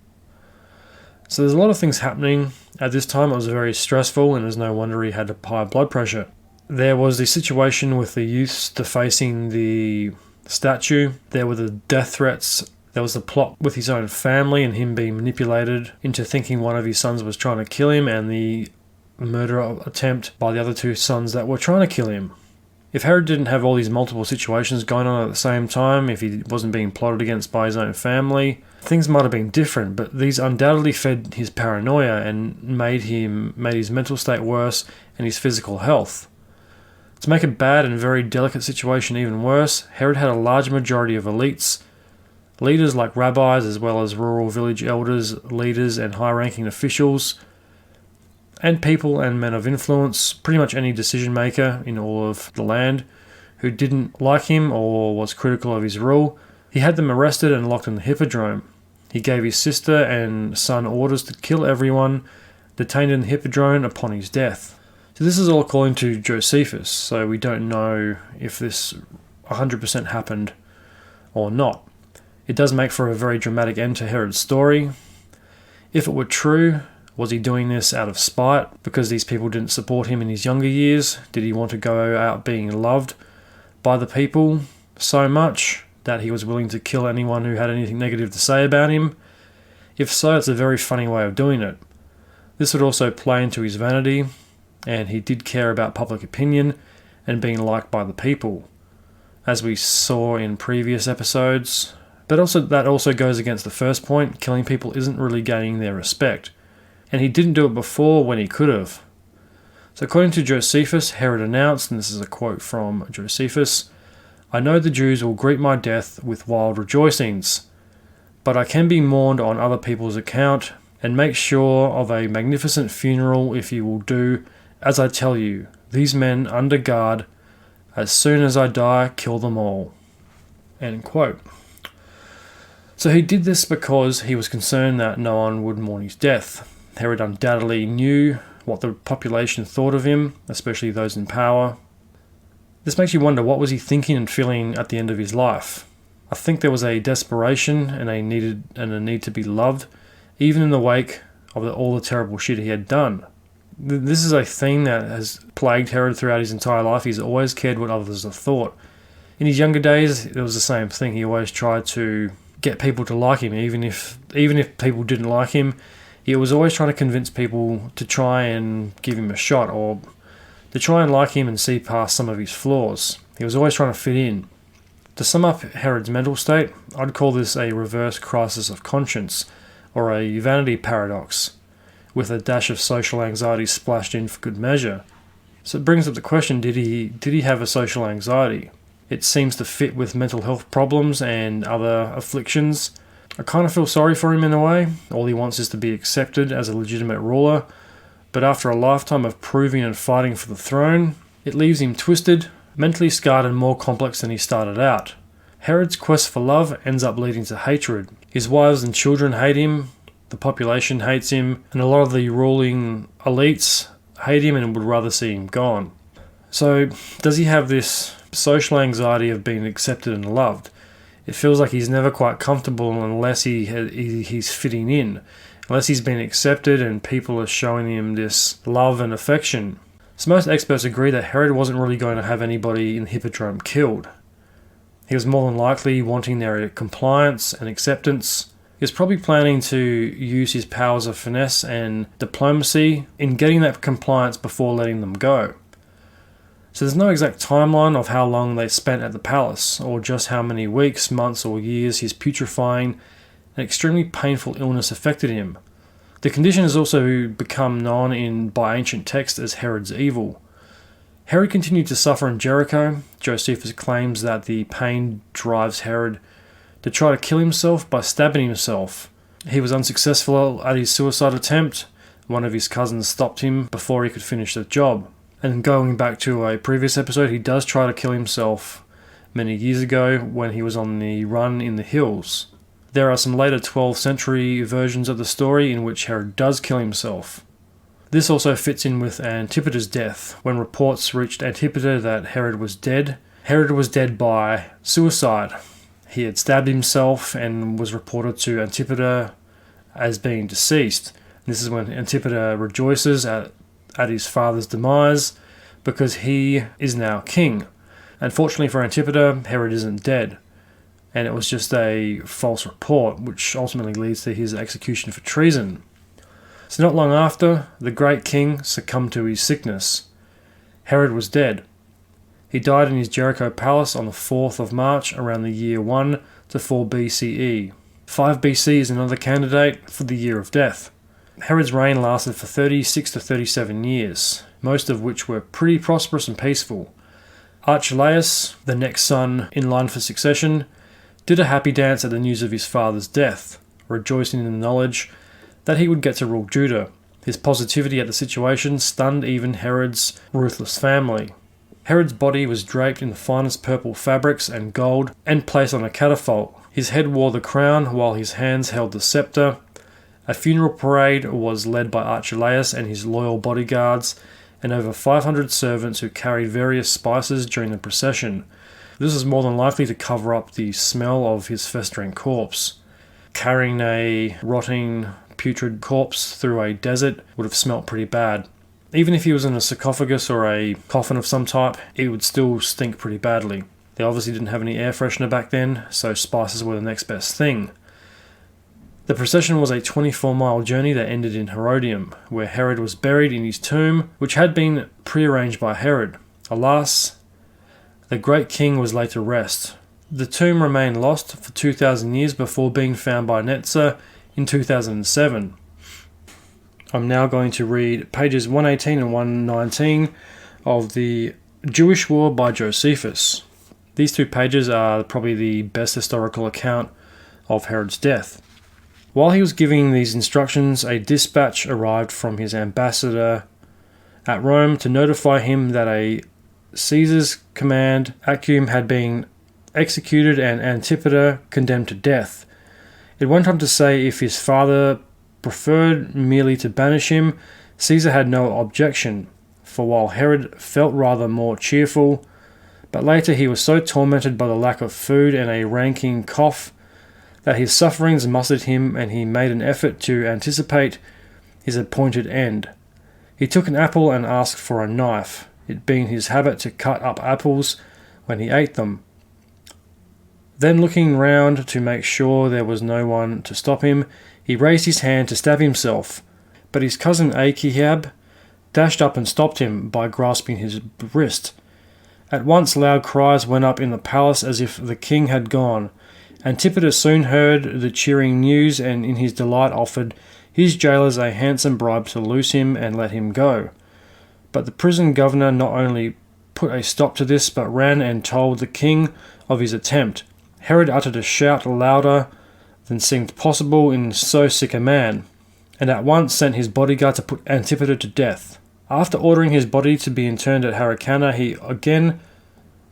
[SPEAKER 1] So there's a lot of things happening. At this time it was very stressful, and there's no wonder he had high blood pressure. There was the situation with the youths defacing the statue. There were the death threats. There was the plot with his own family and him being manipulated into thinking one of his sons was trying to kill him, and the murder attempt by the other two sons that were trying to kill him. If Herod didn't have all these multiple situations going on at the same time, if he wasn't being plotted against by his own family, things might have been different, but these undoubtedly fed his paranoia and made his mental state worse and his physical health. To make a bad and very delicate situation even worse, Herod had a large majority of elites, leaders like rabbis as well as rural village elders, leaders and high-ranking officials, and people and men of influence, pretty much any decision maker in all of the land who didn't like him or was critical of his rule. He had them arrested and locked in the hippodrome. He gave his sister and son orders to kill everyone detained in the hippodrome upon his death. So this is all according to Josephus, so we don't know if this 100% happened or not. It does make for a very dramatic end to Herod's story. If it were true, Was he doing this out of spite because these people didn't support him in his younger years? Did he want to go out being loved by the people so much that he was willing to kill anyone who had anything negative to say about him? If so, it's a very funny way of doing it. This would also play into his vanity, and he did care about public opinion and being liked by the people, as we saw in previous episodes. But that also goes against the first point. Killing people isn't really gaining their respect, and he didn't do it before when he could have. So according to Josephus, Herod announced, and this is a quote from Josephus, "I know the Jews will greet my death with wild rejoicings, but I can be mourned on other people's account, and make sure of a magnificent funeral if you will do as I tell you. These men under guard, as soon as I die, kill them all." End quote. So he did this because he was concerned that no one would mourn his death. Herod undoubtedly knew what the population thought of him, especially those in power. This makes you wonder, what was he thinking and feeling at the end of his life? I think there was a desperation and a need to be loved, even in the wake of all the terrible shit he had done. This is a theme that has plagued Herod throughout his entire life. He's always cared what others have thought. In his younger days, it was the same thing. He always tried to get people to like him, even if people didn't like him. He was always trying to convince people to try and give him a shot, or to try and like him and see past some of his flaws. He was always trying to fit in. To sum up Herod's mental state, I'd call this a reverse crisis of conscience, or a vanity paradox, with a dash of social anxiety splashed in for good measure. So it brings up the question, did he have a social anxiety? It seems to fit with mental health problems and other afflictions. I kind of feel sorry for him in a way. All he wants is to be accepted as a legitimate ruler, but after a lifetime of proving and fighting for the throne, it leaves him twisted, mentally scarred and more complex than he started out. Herod's quest for love ends up leading to hatred. His wives and children hate him, the population hates him, and a lot of the ruling elites hate him and would rather see him gone. So, does he have this social anxiety of being accepted and loved? It feels like he's never quite comfortable unless he's fitting in, unless he's been accepted and people are showing him this love and affection. So most experts agree that Herod wasn't really going to have anybody in the Hippodrome killed. He was more than likely wanting their compliance and acceptance. He was probably planning to use his powers of finesse and diplomacy in getting that compliance before letting them go. So there's no exact timeline of how long they spent at the palace, or just how many weeks, months or years his putrefying and extremely painful illness affected him. The condition has also become known by ancient texts as Herod's evil. Herod continued to suffer in Jericho. Josephus claims that the pain drives Herod to try to kill himself by stabbing himself. He was unsuccessful at his suicide attempt. One of his cousins stopped him before he could finish the job. And going back to a previous episode, he does try to kill himself many years ago when he was on the run in the hills. There are some later 12th century versions of the story in which Herod does kill himself. This also fits in with Antipater's death. When reports reached Antipater that Herod was dead by suicide. He had stabbed himself and was reported to Antipater as being deceased. This is when Antipater rejoices at his father's demise because he is now king. Unfortunately for Antipater, Herod isn't dead, and it was just a false report, which ultimately leads to his execution for treason. So not long after, the great king succumbed to his sickness. Herod was dead. He died in his Jericho palace on the 4th of March around the year 1 to 4 BCE. 5 BC is another candidate for the year of death. Herod's reign lasted for 36 to 37 years, most of which were pretty prosperous and peaceful. Archelaus, the next son in line for succession, did a happy dance at the news of his father's death, rejoicing in the knowledge that he would get to rule Judah. His positivity at the situation stunned even Herod's ruthless family. Herod's body was draped in the finest purple fabrics and gold and placed on a catafalque. His head wore the crown while his hands held the scepter. A funeral parade was led by Archelaus and his loyal bodyguards and over 500 servants who carried various spices during the procession. This was more than likely to cover up the smell of his festering corpse. Carrying a rotting, putrid corpse through a desert would have smelt pretty bad. Even if he was in a sarcophagus or a coffin of some type, it would still stink pretty badly. They obviously didn't have any air freshener back then, so spices were the next best thing. The procession was a 24-mile journey that ended in Herodium, where Herod was buried in his tomb, which had been prearranged by Herod. Alas, the great king was laid to rest. The tomb remained lost for 2,000 years before being found by Netzer in 2007. I'm now going to read pages 118 and 119 of the Jewish War by Josephus. These two pages are probably the best historical account of Herod's death. While he was giving these instructions, a dispatch arrived from his ambassador at Rome to notify him that a Caesar's command Acum had been executed and Antipater condemned to death. It went on to say if his father preferred merely to banish him, Caesar had no objection, for while Herod felt rather more cheerful, but later he was so tormented by the lack of food and a ranking cough that his sufferings mustered him, and he made an effort to anticipate his appointed end. He took an apple and asked for a knife, it being his habit to cut up apples when he ate them. Then, looking round to make sure there was no one to stop him, he raised his hand to stab himself, but his cousin Achab dashed up and stopped him by grasping his wrist. At once loud cries went up in the palace as if the king had gone. Antipater soon heard the cheering news, and in his delight offered his jailers a handsome bribe to loose him and let him go. But the prison governor not only put a stop to this, but ran and told the king of his attempt. Herod uttered a shout louder than seemed possible in so sick a man, and at once sent his bodyguard to put Antipater to death. After ordering his body to be interred at Haracana, he again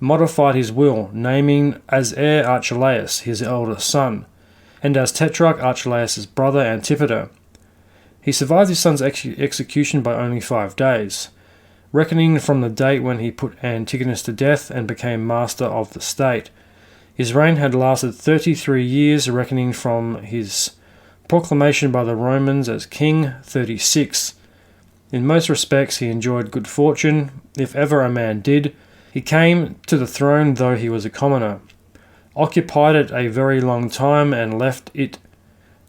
[SPEAKER 1] modified his will, naming as heir Archelaus, his eldest son, and as tetrarch Archelaus' brother Antipater. He survived his son's execution by only 5 days, reckoning from the date when he put Antigonus to death and became master of the state. His reign had lasted 33 years, reckoning from his proclamation by the Romans as king, 36. In most respects he enjoyed good fortune, if ever a man did. He came to the throne though he was a commoner, occupied it a very long time and left it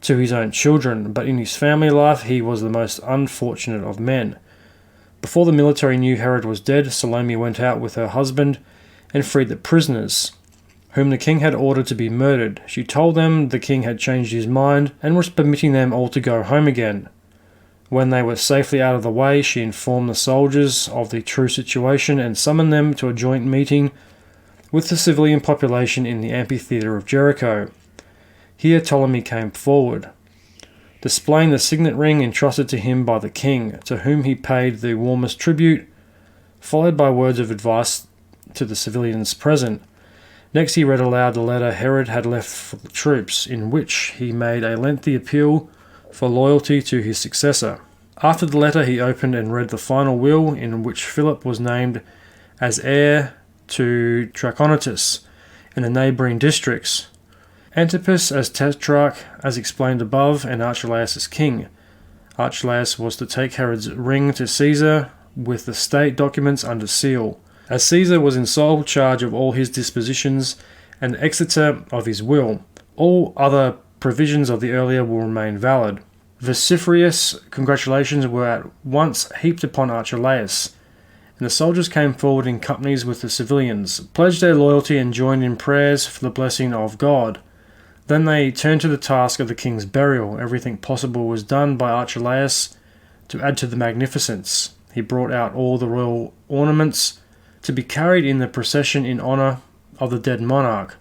[SPEAKER 1] to his own children, but in his family life he was the most unfortunate of men. Before the military knew Herod was dead, Salome went out with her husband and freed the prisoners, whom the king had ordered to be murdered. She told them the king had changed his mind and was permitting them all to go home again. When they were safely out of the way, she informed the soldiers of the true situation and summoned them to a joint meeting with the civilian population in the amphitheatre of Jericho. Here Ptolemy came forward, displaying the signet ring entrusted to him by the king, to whom he paid the warmest tribute, followed by words of advice to the civilians present. Next he read aloud the letter Herod had left for the troops, in which he made a lengthy appeal for loyalty to his successor. After the letter he opened and read the final will, in which Philip was named as heir to Trachonitis and the neighbouring districts, Antipas as tetrarch, as explained above, and Archelaus as king. Archelaus was to take Herod's ring to Caesar with the state documents under seal, as Caesar was in sole charge of all his dispositions and the exeter of his will. All other provisions of the earlier will remain valid. Vociferous congratulations were at once heaped upon Archelaus, and the soldiers came forward in companies with the civilians, pledged their loyalty and joined in prayers for the blessing of God. Then they turned to the task of the king's burial. Everything possible was done by Archelaus to add to the magnificence. He brought out all the royal ornaments to be carried in the procession in honour of the dead monarch.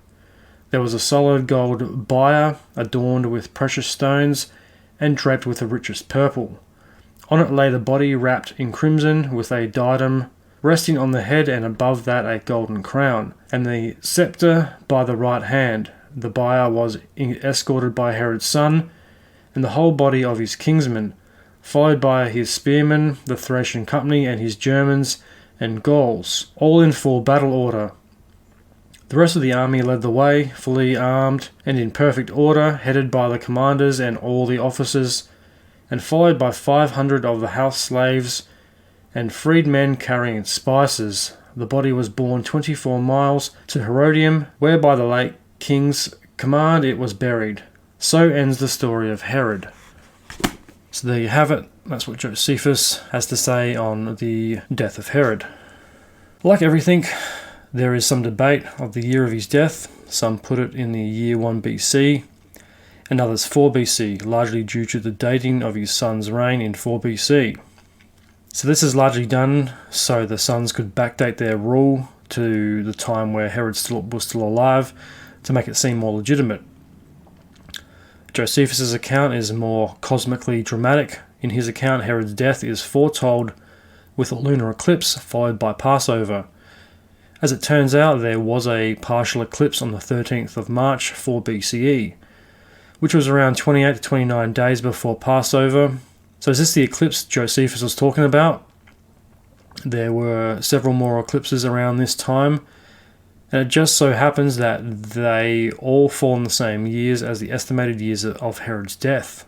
[SPEAKER 1] There was a solid gold bier adorned with precious stones and draped with the richest purple. On it lay the body wrapped in crimson, with a diadem resting on the head, and above that a golden crown, and the sceptre by the right hand. The bier was escorted by Herod's son and the whole body of his kinsmen, followed by his spearmen, the Thracian company, and his Germans and Gauls, all in full battle order. The rest of the army led the way, fully armed and in perfect order, headed by the commanders and all the officers and followed by 500 of the house slaves and freed men carrying spices. The body was borne 24 miles to Herodium, where by the late king's command it was buried. So ends the story of Herod. So there you have it. That's what Josephus has to say on the death of Herod. Like everything, there is some debate of the year of his death. Some put it in the year 1 BC, and others 4 BC, largely due to the dating of his son's reign in 4 BC. So this is largely done so the sons could backdate their rule to the time where Herod was still alive to make it seem more legitimate. Josephus' account is more cosmically dramatic. In his account, Herod's death is foretold with a lunar eclipse followed by Passover. As it turns out, there was a partial eclipse on the 13th of March 4 BCE, which was around 28 to 29 days before Passover. So is this the eclipse Josephus was talking about? There were several more eclipses around this time, and it just so happens that they all fall in the same years as the estimated years of Herod's death.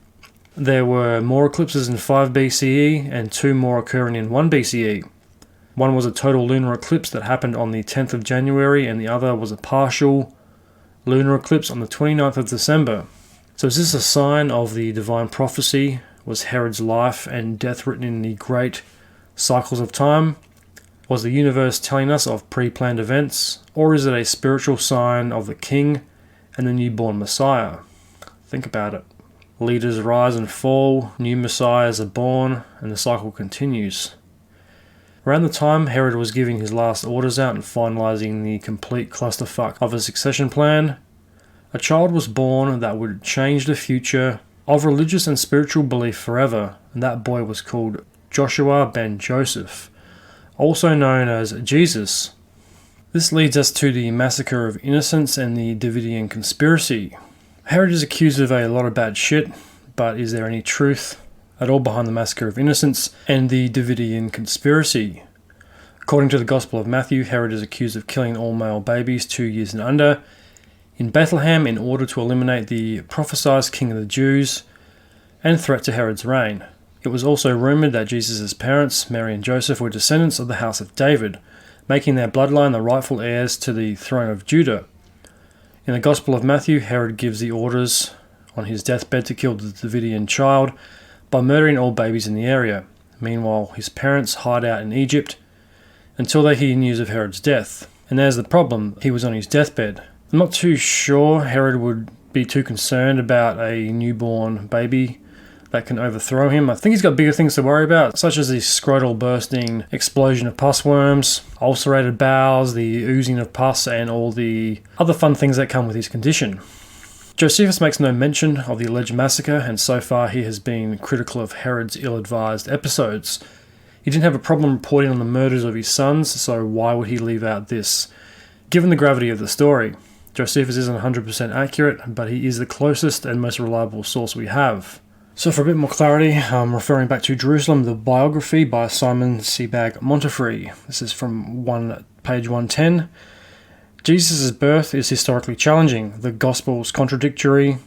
[SPEAKER 1] There were more eclipses in 5 BCE and 2 more occurring in 1 BCE. One was a total lunar eclipse that happened on the 10th of January, and the other was a partial lunar eclipse on the 29th of December. So is this a sign of the divine prophecy? Was Herod's life and death written in the great cycles of time? Was the universe telling us of pre-planned events? Or is it a spiritual sign of the king and the newborn Messiah? Think about it. Leaders rise and fall, new messiahs are born, and the cycle continues. Around the time Herod was giving his last orders out and finalizing the complete clusterfuck of a succession plan, a child was born that would change the future of religious and spiritual belief forever, and that boy was called Joshua ben Joseph, also known as Jesus. This leads us to the massacre of innocents and the Davidian conspiracy. Herod is accused of a lot of bad shit, but is there any truth at all behind the massacre of innocents and the Davidian conspiracy? According to the Gospel of Matthew, Herod is accused of killing all male babies 2 years and under in Bethlehem in order to eliminate the prophesied king of the Jews and threat to Herod's reign. It was also rumoured that Jesus' parents, Mary and Joseph, were descendants of the house of David, making their bloodline the rightful heirs to the throne of Judah. In the Gospel of Matthew, Herod gives the orders on his deathbed to kill the Davidian child by murdering all babies in the area. Meanwhile, his parents hide out in Egypt until they hear news of Herod's death. And there's the problem, he was on his deathbed. I'm not too sure Herod would be too concerned about a newborn baby that can overthrow him. I think he's got bigger things to worry about, such as the scrotal bursting explosion of pus worms, ulcerated bowels, the oozing of pus, and all the other fun things that come with his condition. Josephus makes no mention of the alleged massacre, and so far he has been critical of Herod's ill-advised episodes. He didn't have a problem reporting on the murders of his sons, so why would he leave out this? Given the gravity of the story, Josephus isn't 100% accurate, but he is the closest and most reliable source we have. So for a bit more clarity, I'm referring back to Jerusalem, the biography by Simon Sebag Montefiore. This is from page 110. Jesus' birth is historically challenging. The Gospel's contradictory.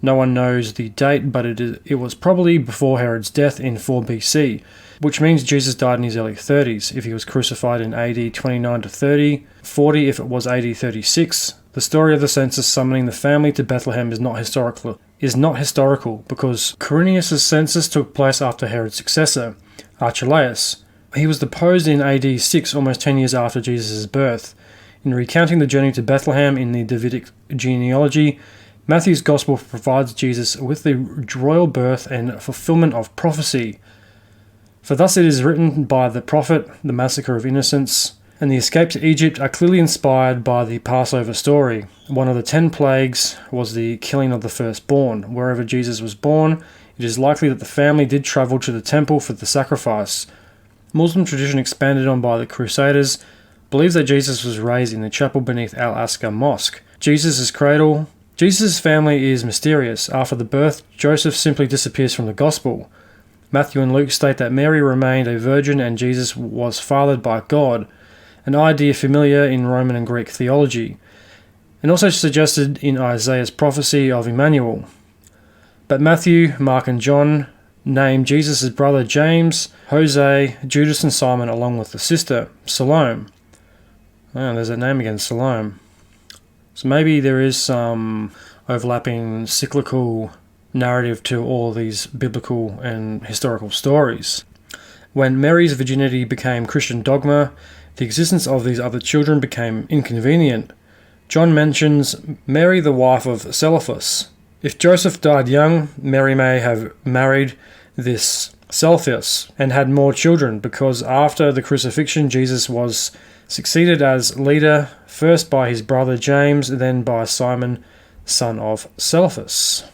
[SPEAKER 1] No one knows the date, but it was probably before Herod's death in 4 BC, which means Jesus died in his early 30s if he was crucified in AD 29 to 30, 40 if it was AD 36. The story of the census summoning the family to Bethlehem is not historical because Quirinius' census took place after Herod's successor, Archelaus. He was deposed in AD 6, almost 10 years after Jesus' birth. In recounting the journey to Bethlehem in the Davidic genealogy, Matthew's Gospel provides Jesus with the royal birth and fulfillment of prophecy. For thus it is written by the prophet, the massacre of innocents, and the escape to Egypt are clearly inspired by the Passover story. One of the 10 plagues was the killing of the firstborn. Wherever Jesus was born, it is likely that the family did travel to the temple for the sacrifice. Muslim tradition expanded on by the Crusaders believes that Jesus was raised in the chapel beneath Al-Aqsa Mosque. Jesus' cradle. Jesus' family is mysterious. After the birth, Joseph simply disappears from the Gospel. Matthew and Luke state that Mary remained a virgin and Jesus was fathered by God, an idea familiar in Roman and Greek theology, and also suggested in Isaiah's prophecy of Emmanuel. But Matthew, Mark and John named Jesus' brother James, Jose, Judas and Simon, along with the sister, Salome. Oh, there's that name again, Salome. So maybe there is some overlapping cyclical narrative to all these biblical and historical stories. When Mary's virginity became Christian dogma, the existence of these other children became inconvenient. John mentions Mary, the wife of Celiphas. If Joseph died young, Mary may have married this Celiphas and had more children, because after the crucifixion, Jesus was succeeded as leader first by his brother James, then by Simon, son of Celiphas.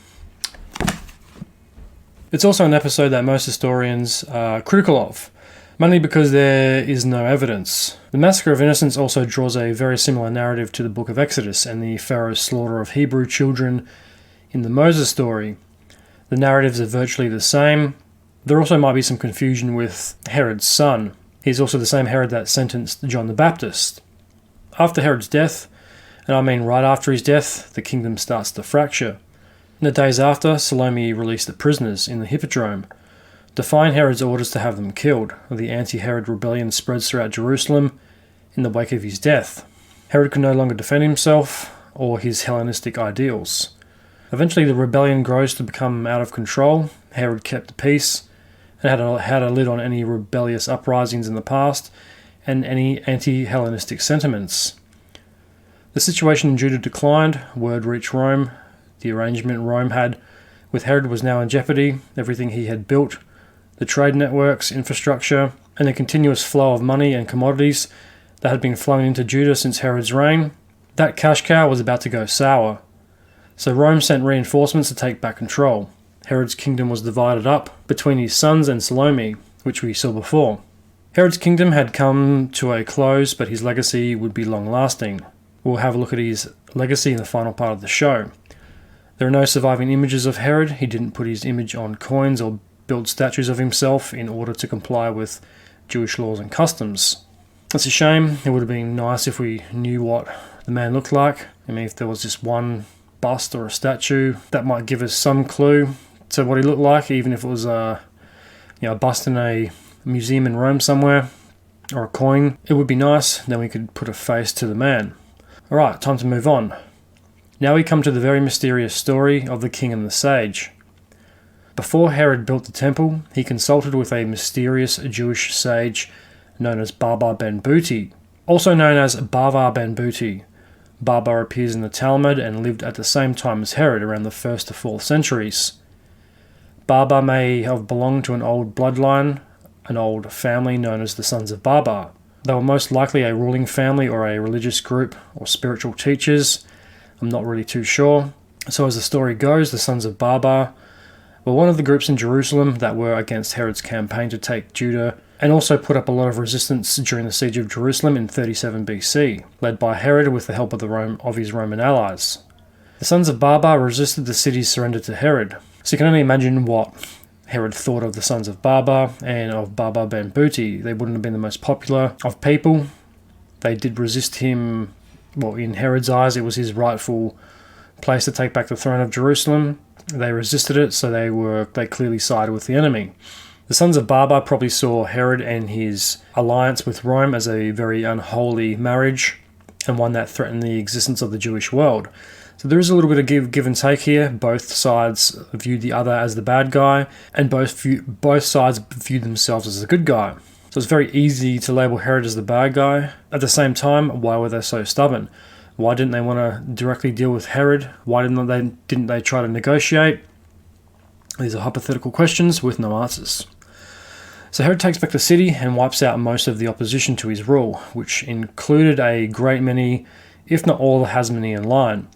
[SPEAKER 1] It's also an episode that most historians are critical of, mainly because there is no evidence. The Massacre of Innocents also draws a very similar narrative to the book of Exodus and the Pharaoh's slaughter of Hebrew children in the Moses story. The narratives are virtually the same. There also might be some confusion with Herod's son. He's also the same Herod that sentenced John the Baptist. After Herod's death, and I mean right after his death, the kingdom starts to fracture. In the days after, Salome released the prisoners in the Hippodrome, defying Herod's orders to have them killed. The anti-Herod rebellion spreads throughout Jerusalem in the wake of his death. Herod could no longer defend himself or his Hellenistic ideals. Eventually the rebellion grows to become out of control. Herod kept the peace and had a lid on any rebellious uprisings in the past and any anti-Hellenistic sentiments. The situation in Judah declined. Word reached Rome. The arrangement Rome had with Herod was now in jeopardy. Everything he had built, the trade networks, infrastructure, and the continuous flow of money and commodities that had been flowing into Judah since Herod's reign, that cash cow was about to go sour. So Rome sent reinforcements to take back control. Herod's kingdom was divided up between his sons and Salome, which we saw before. Herod's kingdom had come to a close, but his legacy would be long-lasting. We'll have a look at his legacy in the final part of the show. There are no surviving images of Herod. He didn't put his image on coins or build statues of himself in order to comply with Jewish laws and customs. That's a shame. It would have been nice if we knew what the man looked like. I mean, if there was just one bust or a statue, that might give us some clue to what he looked like, even if it was a bust in a museum in Rome somewhere, or a coin. It would be nice, then we could put a face to the man. Alright, time to move on. Now we come to the very mysterious story of the king and the sage. Before Herod built the temple, he consulted with a mysterious Jewish sage known as Baba ben Buti, also known as Bava ben Buti. Baba appears in the Talmud and lived at the same time as Herod, around the 1st to 4th centuries. Baba may have belonged to an old bloodline, an old family known as the Sons of Baba. They were most likely a ruling family or a religious group or spiritual teachers. I'm not really too sure. So as the story goes, the Sons of Baba were one of the groups in Jerusalem that were against Herod's campaign to take Judah, and also put up a lot of resistance during the siege of Jerusalem in 37 BC, led by Herod with the help of his Roman allies. The Sons of Baba resisted the city's surrender to Herod, so you can only imagine what Herod thought of the Sons of Baba and of Baba ben Buti. They wouldn't have been the most popular of people. They did resist him. Well, in Herod's eyes, it was his rightful place to take back the throne of Jerusalem. They resisted it, so they clearly sided with the enemy. The Sons of Baba probably saw Herod and his alliance with Rome as a very unholy marriage, and one that threatened the existence of the Jewish world. So there is a little bit of give and take here. Both sides viewed the other as the bad guy, and both sides viewed themselves as the good guy. So it's very easy to label Herod as the bad guy. At the same time, why were they so stubborn? Why didn't they want to directly deal with Herod? Why didn't they try to negotiate? These are hypothetical questions with no answers. So Herod takes back the city and wipes out most of the opposition to his rule, which included a great many, if not all, the Hasmonean line.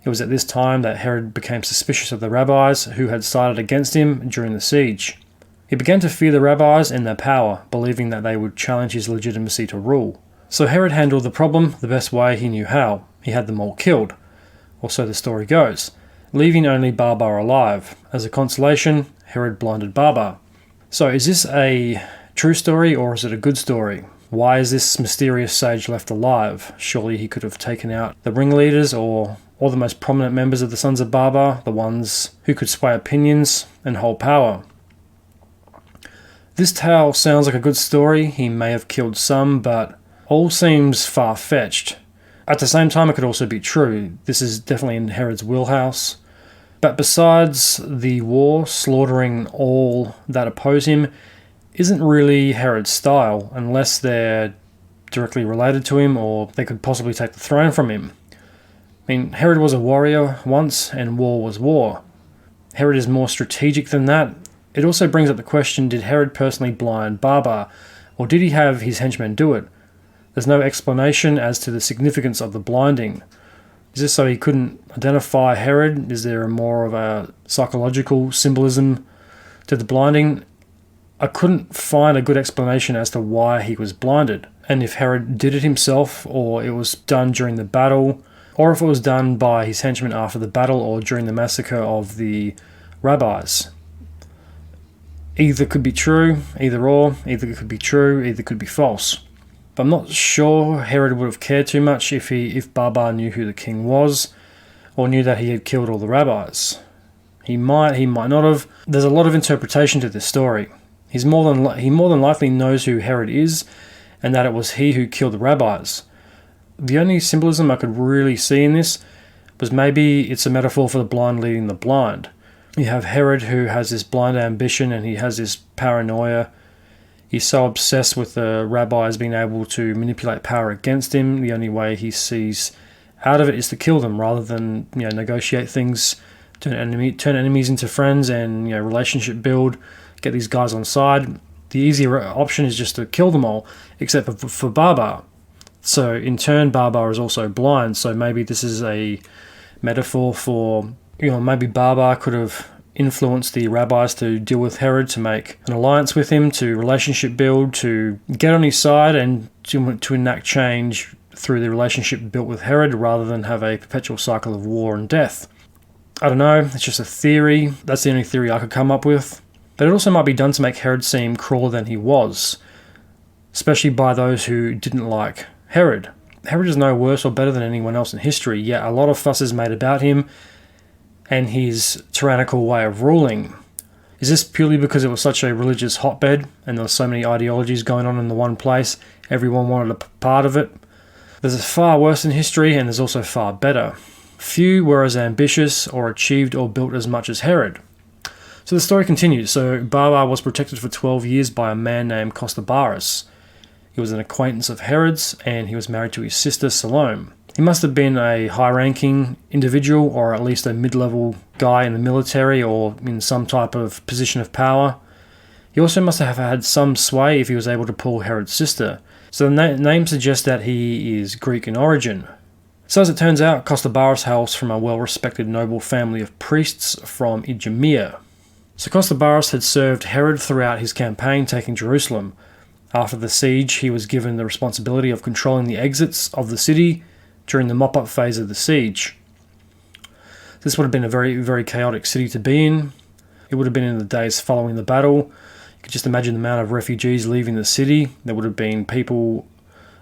[SPEAKER 1] It was at this time that Herod became suspicious of the rabbis who had sided against him during the siege. He began to fear the rabbis and their power, believing that they would challenge his legitimacy to rule. So Herod handled the problem the best way he knew how. He had them all killed, or so the story goes, leaving only Baba alive. As a consolation, Herod blinded Baba. So is this a true story or is it a good story? Why is this mysterious sage left alive? Surely he could have taken out the ringleaders or all the most prominent members of the Sons of Baba, the ones who could sway opinions and hold power. This tale sounds like a good story. He may have killed some, but all seems far-fetched. At the same time, it could also be true. This is definitely in Herod's wheelhouse. But besides the war, slaughtering all that oppose him isn't really Herod's style, unless they're directly related to him or they could possibly take the throne from him. I mean, Herod was a warrior once, and war was war. Herod is more strategic than that. It also brings up the question, did Herod personally blind Barbar, or did he have his henchmen do it? There's no explanation as to the significance of the blinding. Is this so he couldn't identify Herod? Is there more of a psychological symbolism to the blinding? I couldn't find a good explanation as to why he was blinded, and if Herod did it himself, or it was done during the battle, or if it was done by his henchmen after the battle or during the massacre of the rabbis. Either could be true, either or, either could be true, either could be false. But I'm not sure Herod would have cared too much if Barbar knew who the king was, or knew that he had killed all the rabbis. He might not have. There's a lot of interpretation to this story. He more than likely knows who Herod is, and that it was he who killed the rabbis. The only symbolism I could really see in this was maybe it's a metaphor for the blind leading the blind. You have Herod, who has this blind ambition and he has this paranoia. He's so obsessed with the rabbis being able to manipulate power against him. The only way he sees out of it is to kill them rather than negotiate things, turn enemies into friends, and relationship build, get these guys on side. The easier option is just to kill them all, except for Barbar. So in turn, Barbar is also blind. So maybe this is a metaphor for maybe Barbar could have influenced the rabbis to deal with Herod, to make an alliance with him, to relationship build, to get on his side and to enact change through the relationship built with Herod rather than have a perpetual cycle of war and death. I don't know, it's just a theory. That's the only theory I could come up with. But it also might be done to make Herod seem crueler than he was, especially by those who didn't like Herod. Herod is no worse or better than anyone else in history, yet a lot of fuss is made about him and his tyrannical way of ruling. Is this purely because it was such a religious hotbed and there were so many ideologies going on in the one place, everyone wanted a part of it? There's far worse in history, and there's also far better. Few were as ambitious or achieved or built as much as Herod. So the story continues. So Barbar was protected for 12 years by a man named Costobarus. He was an acquaintance of Herod's, and he was married to his sister Salome. He must have been a high-ranking individual, or at least a mid-level guy in the military or in some type of position of power. He also must have had some sway if he was able to pull Herod's sister. So the name suggests that he is Greek in origin. So as it turns out, Costobarus hails from a well-respected noble family of priests from Idumea. So Costobarus had served Herod throughout his campaign taking Jerusalem. After the siege, he was given the responsibility of controlling the exits of the city during the mop-up phase of the siege. This would have been a very, very chaotic city to be in. It would have been in the days following the battle. You could just imagine the amount of refugees leaving the city. There would have been people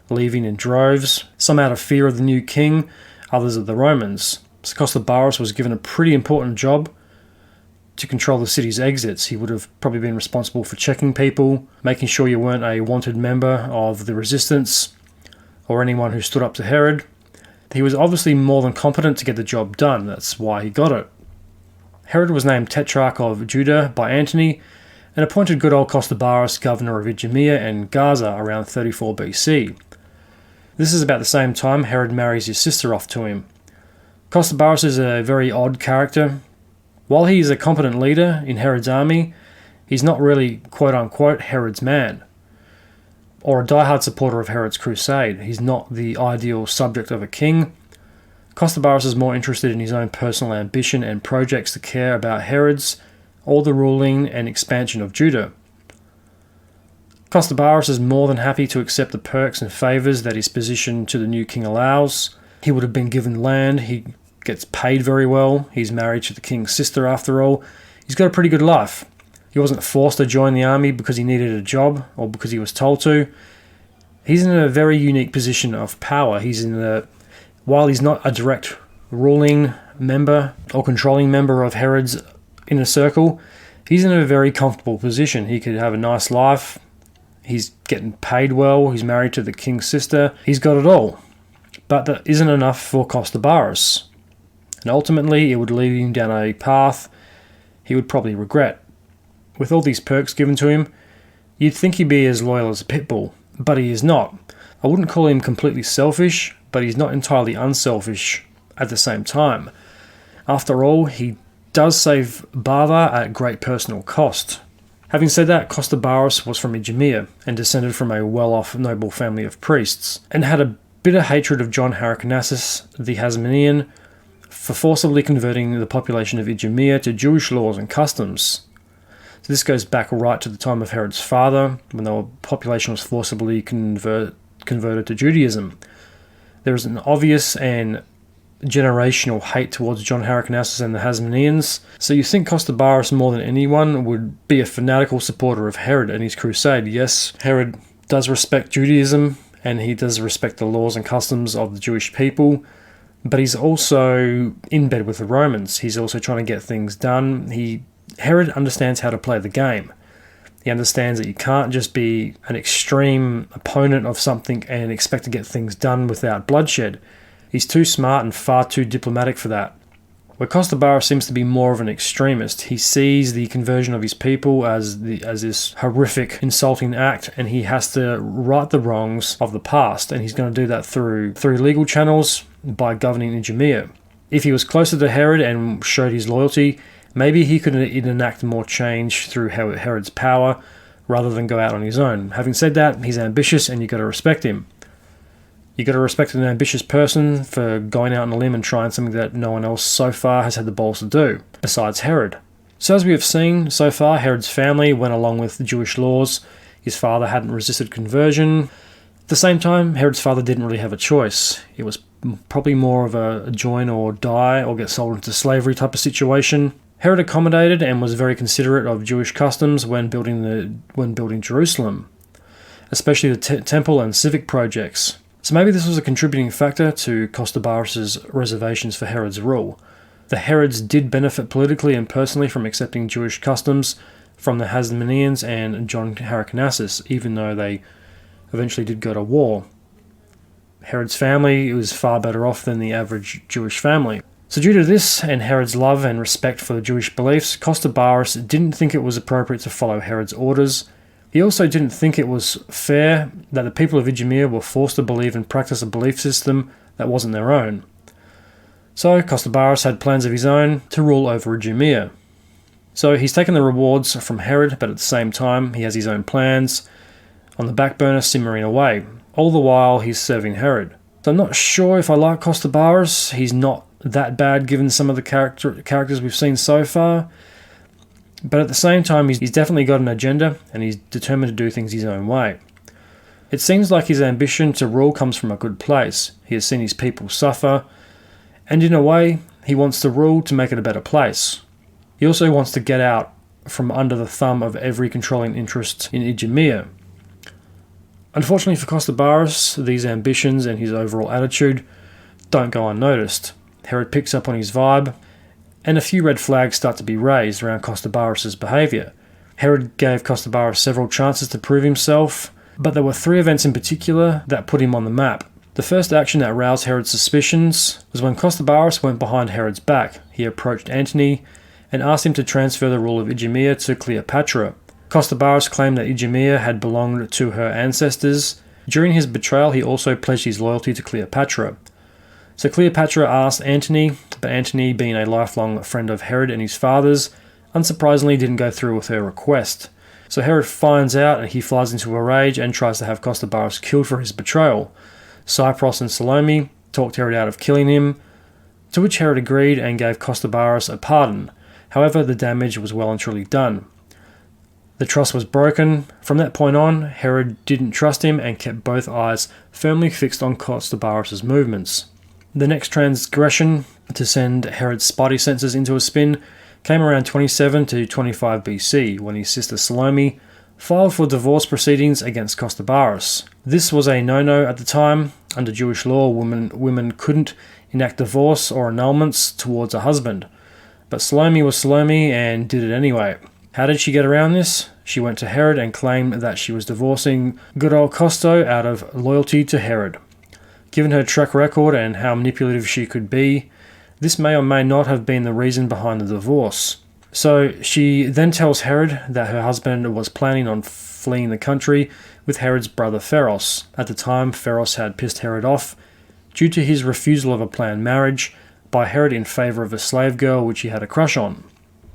[SPEAKER 1] leaving in droves, some out of fear of the new king, others of the Romans. So Costobarus was given a pretty important job to control the city's exits. He would have probably been responsible for checking people, making sure you weren't a wanted member of the resistance or anyone who stood up to Herod. He was obviously more than competent to get the job done. That's why he got it. Herod was named Tetrarch of Judah by Antony and appointed good old Costobarus governor of Idumea and Gaza around 34 BC. This is about the same time Herod marries his sister off to him. Costobarus is a very odd character. While he is a competent leader in Herod's army, he's not really quote-unquote Herod's man, or a diehard supporter of Herod's crusade. He's not the ideal subject of a king. Costobarus is more interested in his own personal ambition and projects to care about Herod's, or the ruling and expansion of Judah. Costobarus is more than happy to accept the perks and favours that his position to the new king allows. He would have been given land, he gets paid very well, he's married to the king's sister after all. He's got a pretty good life. He wasn't forced to join the army because he needed a job or because he was told to. He's in a very unique position of power. While he's not a direct ruling member or controlling member of Herod's inner circle, He's in a very comfortable position. He could have a nice life. He's getting paid well. He's married to the king's sister. He's got it all. But that isn't enough for Costobarus. And ultimately, it would lead him down a path he would probably regret. With all these perks given to him, you'd think he'd be as loyal as a pit bull, but he is not. I wouldn't call him completely selfish, but he's not entirely unselfish at the same time. After all, he does save Bava at great personal cost. Having said that, Costobarus was from Idumea and descended from a well-off noble family of priests, and had a bitter hatred of John Hyrcanus the Hasmonean for forcibly converting the population of Idumea to Jewish laws and customs. So this goes back right to the time of Herod's father, when the population was forcibly converted to Judaism. There is an obvious and generational hate towards John Hyrcanus and the Hasmoneans, so you think Costobarus more than anyone would be a fanatical supporter of Herod and his crusade. Yes, Herod does respect Judaism, and he does respect the laws and customs of the Jewish people, but he's also in bed with the Romans. He's also trying to get things done. Herod understands how to play the game. He understands that you can't just be an extreme opponent of something and expect to get things done without bloodshed. He's too smart and far too diplomatic for that. Where Costobarus seems to be more of an extremist, he sees the conversion of his people as this horrific, insulting act, and he has to right the wrongs of the past, and he's going to do that through legal channels by governing Idumea. If he was closer to Herod and showed his loyalty, maybe he could enact more change through Herod's power rather than go out on his own. Having said that, he's ambitious and you've got to respect him. You've got to respect an ambitious person for going out on a limb and trying something that no one else so far has had the balls to do, besides Herod. So as we have seen so far, Herod's family went along with the Jewish laws. His father hadn't resisted conversion. At the same time, Herod's father didn't really have a choice. It was probably more of a join or die or get sold into slavery type of situation. Herod accommodated and was very considerate of Jewish customs when building Jerusalem, especially the temple and civic projects. So maybe this was a contributing factor to Costobarus' reservations for Herod's rule. The Herods did benefit politically and personally from accepting Jewish customs from the Hasmoneans and John Hyrcanus, even though they eventually did go to war. Herod's family was far better off than the average Jewish family. So due to this and Herod's love and respect for the Jewish beliefs, Costobarus didn't think it was appropriate to follow Herod's orders. He also didn't think it was fair that the people of Idumea were forced to believe and practice a belief system that wasn't their own. So Costobarus had plans of his own to rule over Idumea. So he's taken the rewards from Herod, but at the same time he has his own plans on the back burner simmering away. All the while he's serving Herod. So I'm not sure if I like Costobarus. He's not that bad given some of the characters we've seen so far. But at the same time, he's definitely got an agenda, and he's determined to do things his own way. It seems like his ambition to rule comes from a good place. He has seen his people suffer, and in a way, he wants to rule to make it a better place. He also wants to get out from under the thumb of every controlling interest in Idumea. Unfortunately for Costobarus, these ambitions and his overall attitude don't go unnoticed. Herod picks up on his vibe, and a few red flags start to be raised around Costobarus' behaviour. Herod gave Costobarus several chances to prove himself, but there were 3 events in particular that put him on the map. The first action that roused Herod's suspicions was when Costobarus went behind Herod's back. He approached Antony and asked him to transfer the rule of Idumea to Cleopatra. Costobarus claimed that Idumea had belonged to her ancestors. During his betrayal, he also pledged his loyalty to Cleopatra. So Cleopatra asked Antony, but Antony, being a lifelong friend of Herod and his father's, unsurprisingly didn't go through with her request. So Herod finds out and he flies into a rage and tries to have Costobarus killed for his betrayal. Cypros and Salome talked Herod out of killing him, to which Herod agreed and gave Costobarus a pardon. However, the damage was well and truly done. The trust was broken. From that point on, Herod didn't trust him and kept both eyes firmly fixed on Costobarus' movements. The next transgression to send Herod's spidey senses into a spin came around 27 to 25 BC, when his sister Salome filed for divorce proceedings against Costobarus. This was a no-no at the time. Under Jewish law, women couldn't enact divorce or annulments towards a husband. But Salome was Salome and did it anyway. How did she get around this? She went to Herod and claimed that she was divorcing good old Costo out of loyalty to Herod. Given her track record and how manipulative she could be, this may or may not have been the reason behind the divorce. So she then tells Herod that her husband was planning on fleeing the country with Herod's brother Pharos. At the time, Pharos had pissed Herod off due to his refusal of a planned marriage by Herod in favour of a slave girl which he had a crush on.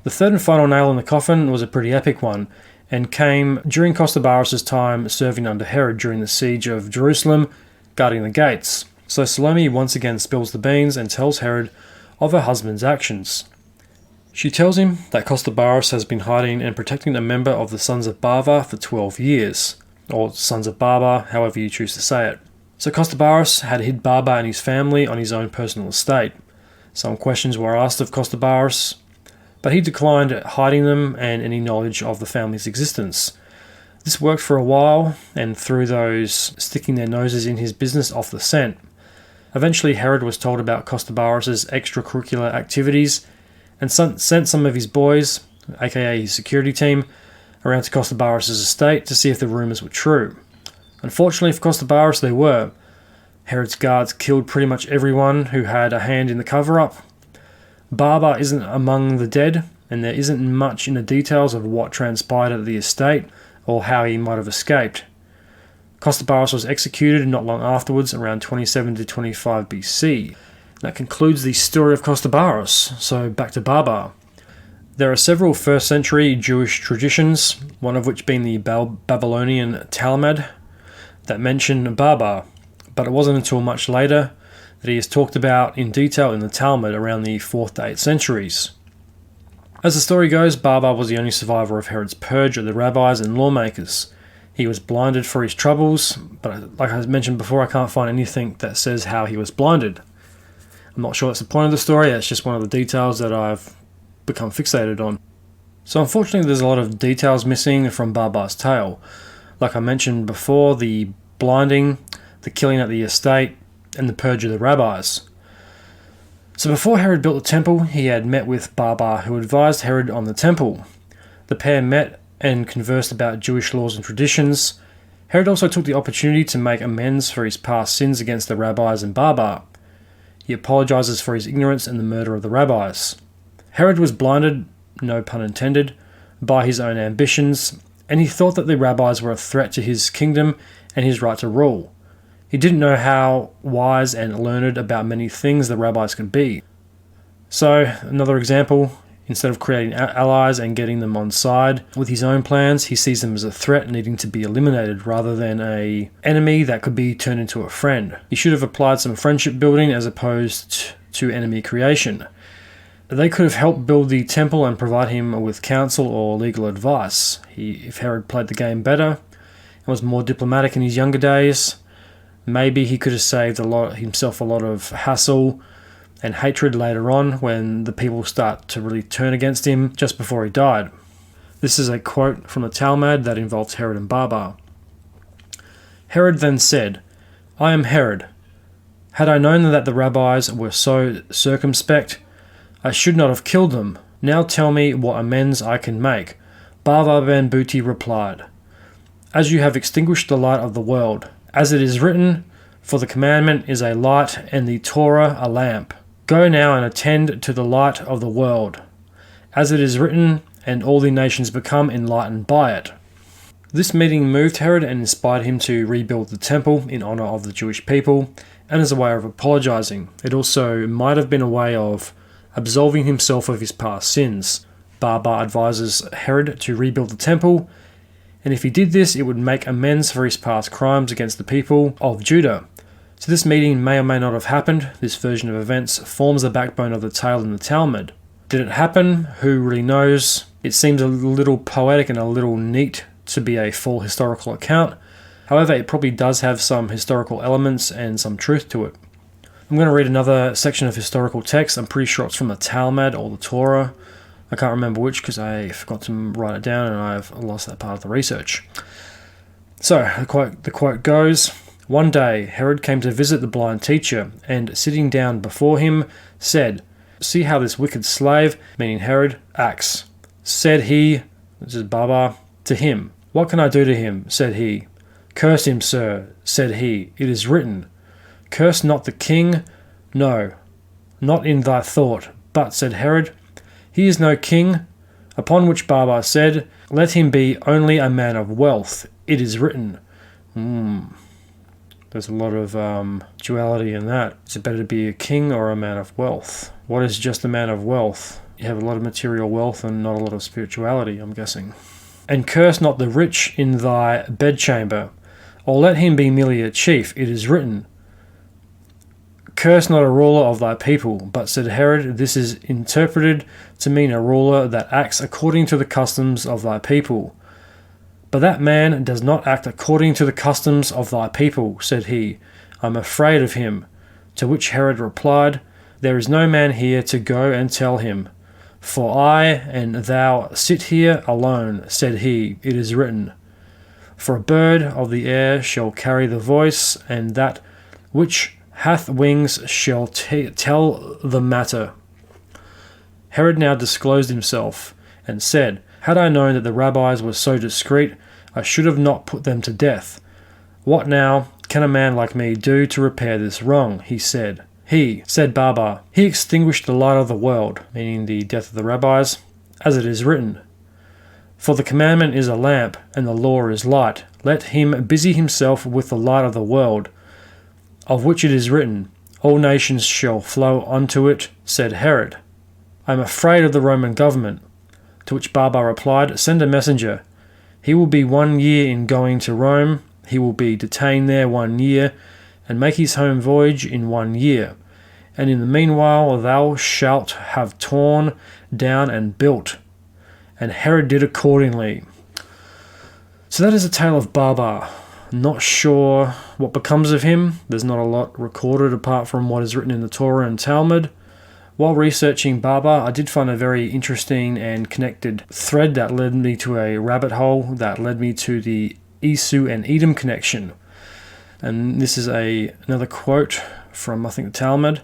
[SPEAKER 1] The third and final nail in the coffin was a pretty epic one, and came during Costobarus' time serving under Herod during the siege of Jerusalem, guarding the gates. So Salome once again spills the beans and tells Herod of her husband's actions. She tells him that Costobarus has been hiding and protecting a member of the Sons of Bava for 12 years, or Sons of Baba, however you choose to say it. So Costobarus had hid Baba and his family on his own personal estate. Some questions were asked of Costobarus, but he declined hiding them and any knowledge of the family's existence. This worked for a while, and threw those sticking their noses in his business off the scent. Eventually Herod was told about Costobarus' extracurricular activities and sent some of his boys, aka his security team, around to Costobarus' estate to see if the rumours were true. Unfortunately for Costobarus, they were. Herod's guards killed pretty much everyone who had a hand in the cover-up. Baba isn't among the dead, and there isn't much in the details of what transpired at the estate or how he might have escaped. Costobarus was executed not long afterwards, around 27 to 25 BC. That concludes the story of Costobarus, so back to Baba. There are several 1st century Jewish traditions, one of which being the Babylonian Talmud, that mention Baba, but it wasn't until much later that he is talked about in detail in the Talmud around the 4th to 8th centuries. As the story goes, Baba was the only survivor of Herod's purge of the rabbis and lawmakers. He was blinded for his troubles, but like I mentioned before, I can't find anything that says how he was blinded. I'm not sure that's the point of the story, it's just one of the details that I've become fixated on. So unfortunately there's a lot of details missing from Baba's tale. Like I mentioned before, the blinding, the killing at the estate, and the purge of the rabbis. So before Herod built the temple, he had met with Baba, who advised Herod on the temple. The pair met and conversed about Jewish laws and traditions. Herod also took the opportunity to make amends for his past sins against the rabbis and Baba. He apologizes for his ignorance and the murder of the rabbis. Herod was blinded, no pun intended, by his own ambitions, and he thought that the rabbis were a threat to his kingdom and his right to rule. He didn't know how wise and learned about many things the rabbis could be. So, another example, instead of creating allies and getting them on side with his own plans, he sees them as a threat needing to be eliminated rather than an enemy that could be turned into a friend. He should have applied some friendship building as opposed to enemy creation. They could have helped build the temple and provide him with counsel or legal advice. If Herod played the game better and was more diplomatic in his younger days, maybe he could have saved himself a lot of hassle and hatred later on when the people start to really turn against him just before he died. This is a quote from the Talmud that involves Herod and Baba. Herod then said, "I am Herod. Had I known that the rabbis were so circumspect, I should not have killed them. Now tell me what amends I can make." Baba ben Buti replied, "As you have extinguished the light of the world, as it is written, for the commandment is a light and the Torah a lamp. Go now and attend to the light of the world, as it is written, and all the nations become enlightened by it." This meeting moved Herod and inspired him to rebuild the temple in honor of the Jewish people and as a way of apologizing. It also might have been a way of absolving himself of his past sins. Baba advises Herod to rebuild the temple, and if he did this, it would make amends for his past crimes against the people of Judah. So this meeting may or may not have happened. This version of events forms the backbone of the tale in the Talmud. Did it happen? Who really knows? It seems a little poetic and a little neat to be a full historical account. However, it probably does have some historical elements and some truth to it. I'm going to read another section of historical text. I'm pretty sure it's from the Talmud or the Torah. I can't remember which because I forgot to write it down and I've lost that part of the research. So, the quote goes, "One day Herod came to visit the blind teacher, and sitting down before him, said, 'See how this wicked slave,' meaning Herod, 'acts.' Said he, This is Baba to him. What can I do to him? Said he. Curse him, sir, said he. It is written, curse not the king. No, not in thy thought. But, said Herod, he is no king. Upon which Baba said, let him be only a man of wealth. It is written. There's a lot of duality in that. Is it better to be a king or a man of wealth? What is just a man of wealth? You have a lot of material wealth and not a lot of spirituality, I'm guessing. And curse not the rich in thy bedchamber, or let him be merely a chief. It is written, curse not a ruler of thy people. But, said Herod, this is interpreted to mean a ruler that acts according to the customs of thy people. But that man does not act according to the customs of thy people, said he. I am afraid of him. To which Herod replied, there is no man here to go and tell him. For I and thou sit here alone, said he. It is written, for a bird of the air shall carry the voice, and that which hath wings shall tell the matter. Herod now disclosed himself, and said, had I known that the rabbis were so discreet, I should have not put them to death. What now can a man like me do to repair this wrong? He said. He, said Baba, he extinguished the light of the world, meaning the death of the rabbis, as it is written. For the commandment is a lamp, and the law is light. Let him busy himself with the light of the world, of which it is written, all nations shall flow unto it, said Herod. I am afraid of the Roman government. To which Baba replied, send a messenger. He will be 1 year in going to Rome. He will be detained there 1 year, and make his home voyage in 1 year. And in the meanwhile thou shalt have torn down and built. And Herod did accordingly. So that is a tale of Baba. Not sure what becomes of him. There's not a lot recorded apart from what is written in the Torah and Talmud. While researching Baba, I did find a very interesting and connected thread that led me to a rabbit hole that led me to the Esau and Edom connection. And this is another quote from, I think, the Talmud.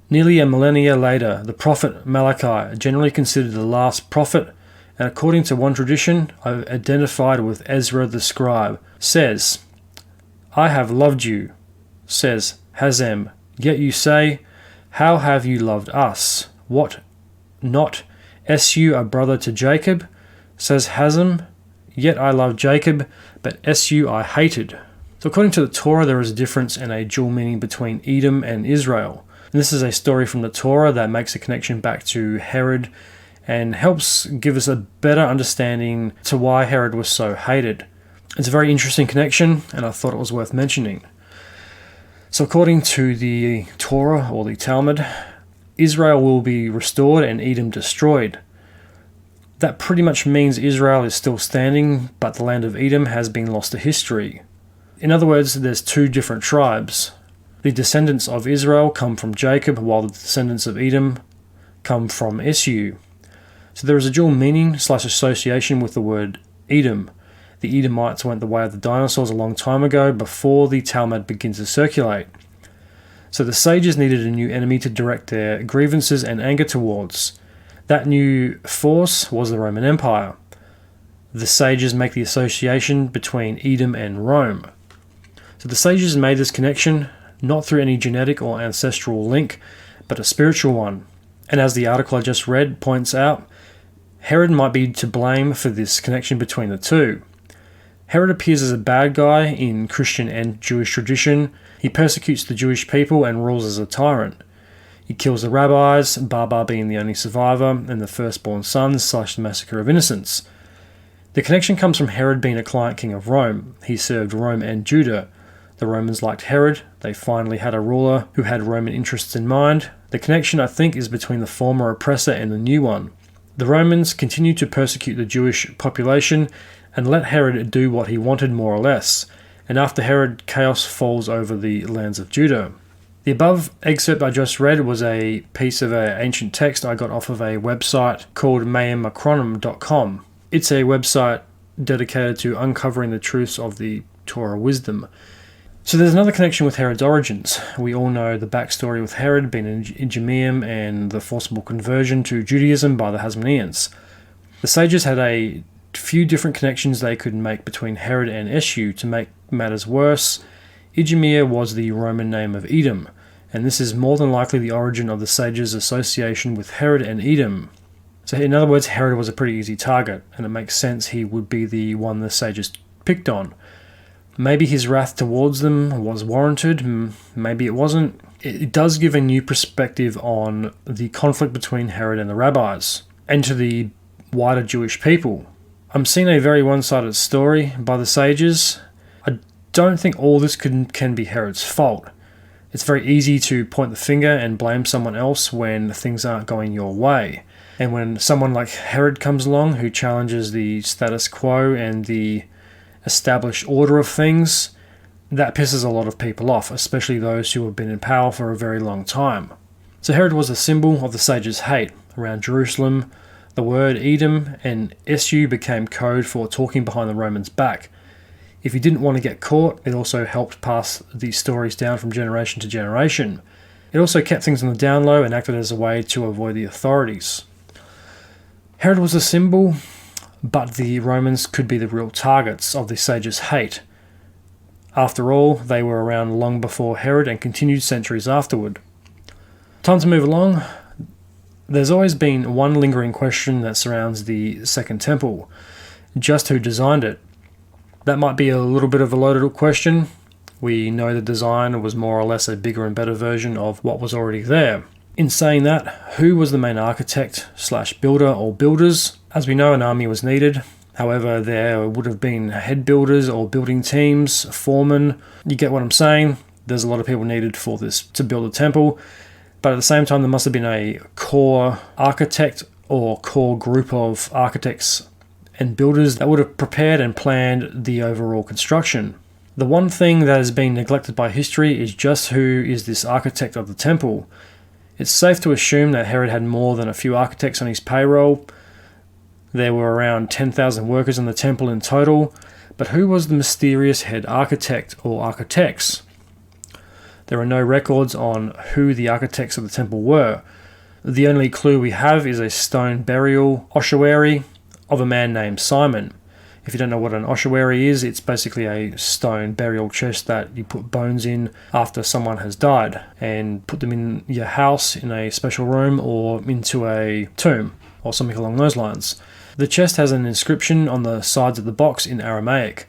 [SPEAKER 1] Nearly a millennia later, the prophet Malachi, generally considered the last prophet, and according to one tradition, identified with Ezra the scribe, says, I have loved you, says Hazem, yet you say, how have you loved us? What, not Esau a brother to Jacob? Says Hazem, yet I loved Jacob, but Esau I hated. So according to the Torah, there is a difference and a dual meaning between Edom and Israel. And this is a story from the Torah that makes a connection back to Herod and helps give us a better understanding to why Herod was so hated. It's a very interesting connection, and I thought it was worth mentioning. So according to the Torah or the Talmud, Israel will be restored and Edom destroyed. That pretty much means Israel is still standing, but the land of Edom has been lost to history. In other words, there's two different tribes. The descendants of Israel come from Jacob, while the descendants of Edom come from Esau. So there is a dual meaning / association with the word Edom. The Edomites went the way of the dinosaurs a long time ago, before the Talmud begins to circulate. So the sages needed a new enemy to direct their grievances and anger towards. That new force was the Roman Empire. The sages make the association between Edom and Rome. So the sages made this connection, not through any genetic or ancestral link, but a spiritual one. And as the article I just read points out, Herod might be to blame for this connection between the two. Herod appears as a bad guy in Christian and Jewish tradition. He persecutes the Jewish people and rules as a tyrant. He kills the rabbis, Baba being the only survivor, and the firstborn sons / the massacre of innocents. The connection comes from Herod being a client king of Rome. He served Rome and Judah. The Romans liked Herod. They finally had a ruler who had Roman interests in mind. The connection, I think, is between the former oppressor and the new one. The Romans continued to persecute the Jewish population and let Herod do what he wanted, more or less. And after Herod, chaos falls over the lands of Judah. The above excerpt I just read was a piece of ancient text I got off of a website called condition.King. It's a website dedicated to uncovering the truths of the Torah wisdom. So there's another connection with Herod's origins. We all know the backstory with Herod being in Idumean and the forcible conversion to Judaism by the Hasmoneans. The sages had a few different connections they could make between Herod and Esau. To make matters worse, Idumea was the Roman name of Edom, and this is more than likely the origin of the sages' association with Herod and Edom. So in other words, Herod was a pretty easy target, and it makes sense he would be the one the sages picked on. Maybe his wrath towards them was warranted, maybe it wasn't. It does give a new perspective on the conflict between Herod and the rabbis, and to the wider Jewish people. I'm seeing a very one-sided story by the sages. I don't think all this can be Herod's fault. It's very easy to point the finger and blame someone else when things aren't going your way. And when someone like Herod comes along who challenges the status quo and the established order of things, that pisses a lot of people off, especially those who have been in power for a very long time. So Herod was a symbol of the sages' hate around Jerusalem. The word Edom and Esau became code for talking behind the Romans' back. If you didn't want to get caught, it also helped pass these stories down from generation to generation. It also kept things on the down low and acted as a way to avoid the authorities. Herod was a symbol, but the Romans could be the real targets of the sages' hate. After all, they were around long before Herod and continued centuries afterward. Time to move along. There's always been one lingering question that surrounds the Second Temple. Just who designed it? That might be a little bit of a loaded question. We know the design was more or less a bigger and better version of what was already there. In saying that, who was the main architect / builder or builders? As we know, an army was needed. However, there would have been head builders or building teams, foremen. You get what I'm saying? There's a lot of people needed for this to build a temple. But at the same time, there must have been a core architect or core group of architects and builders that would have prepared and planned the overall construction. The one thing that has been neglected by history is just who is this architect of the temple. It's safe to assume that Herod had more than a few architects on his payroll. There were around 10,000 workers in the temple in total, but who was the mysterious head architect or architects? There are no records on who the architects of the temple were. The only clue we have is a stone burial ossuary of a man named Simon. If you don't know what an ossuary is, it's basically a stone burial chest that you put bones in after someone has died and put them in your house in a special room or into a tomb or something along those lines. The chest has an inscription on the sides of the box in Aramaic.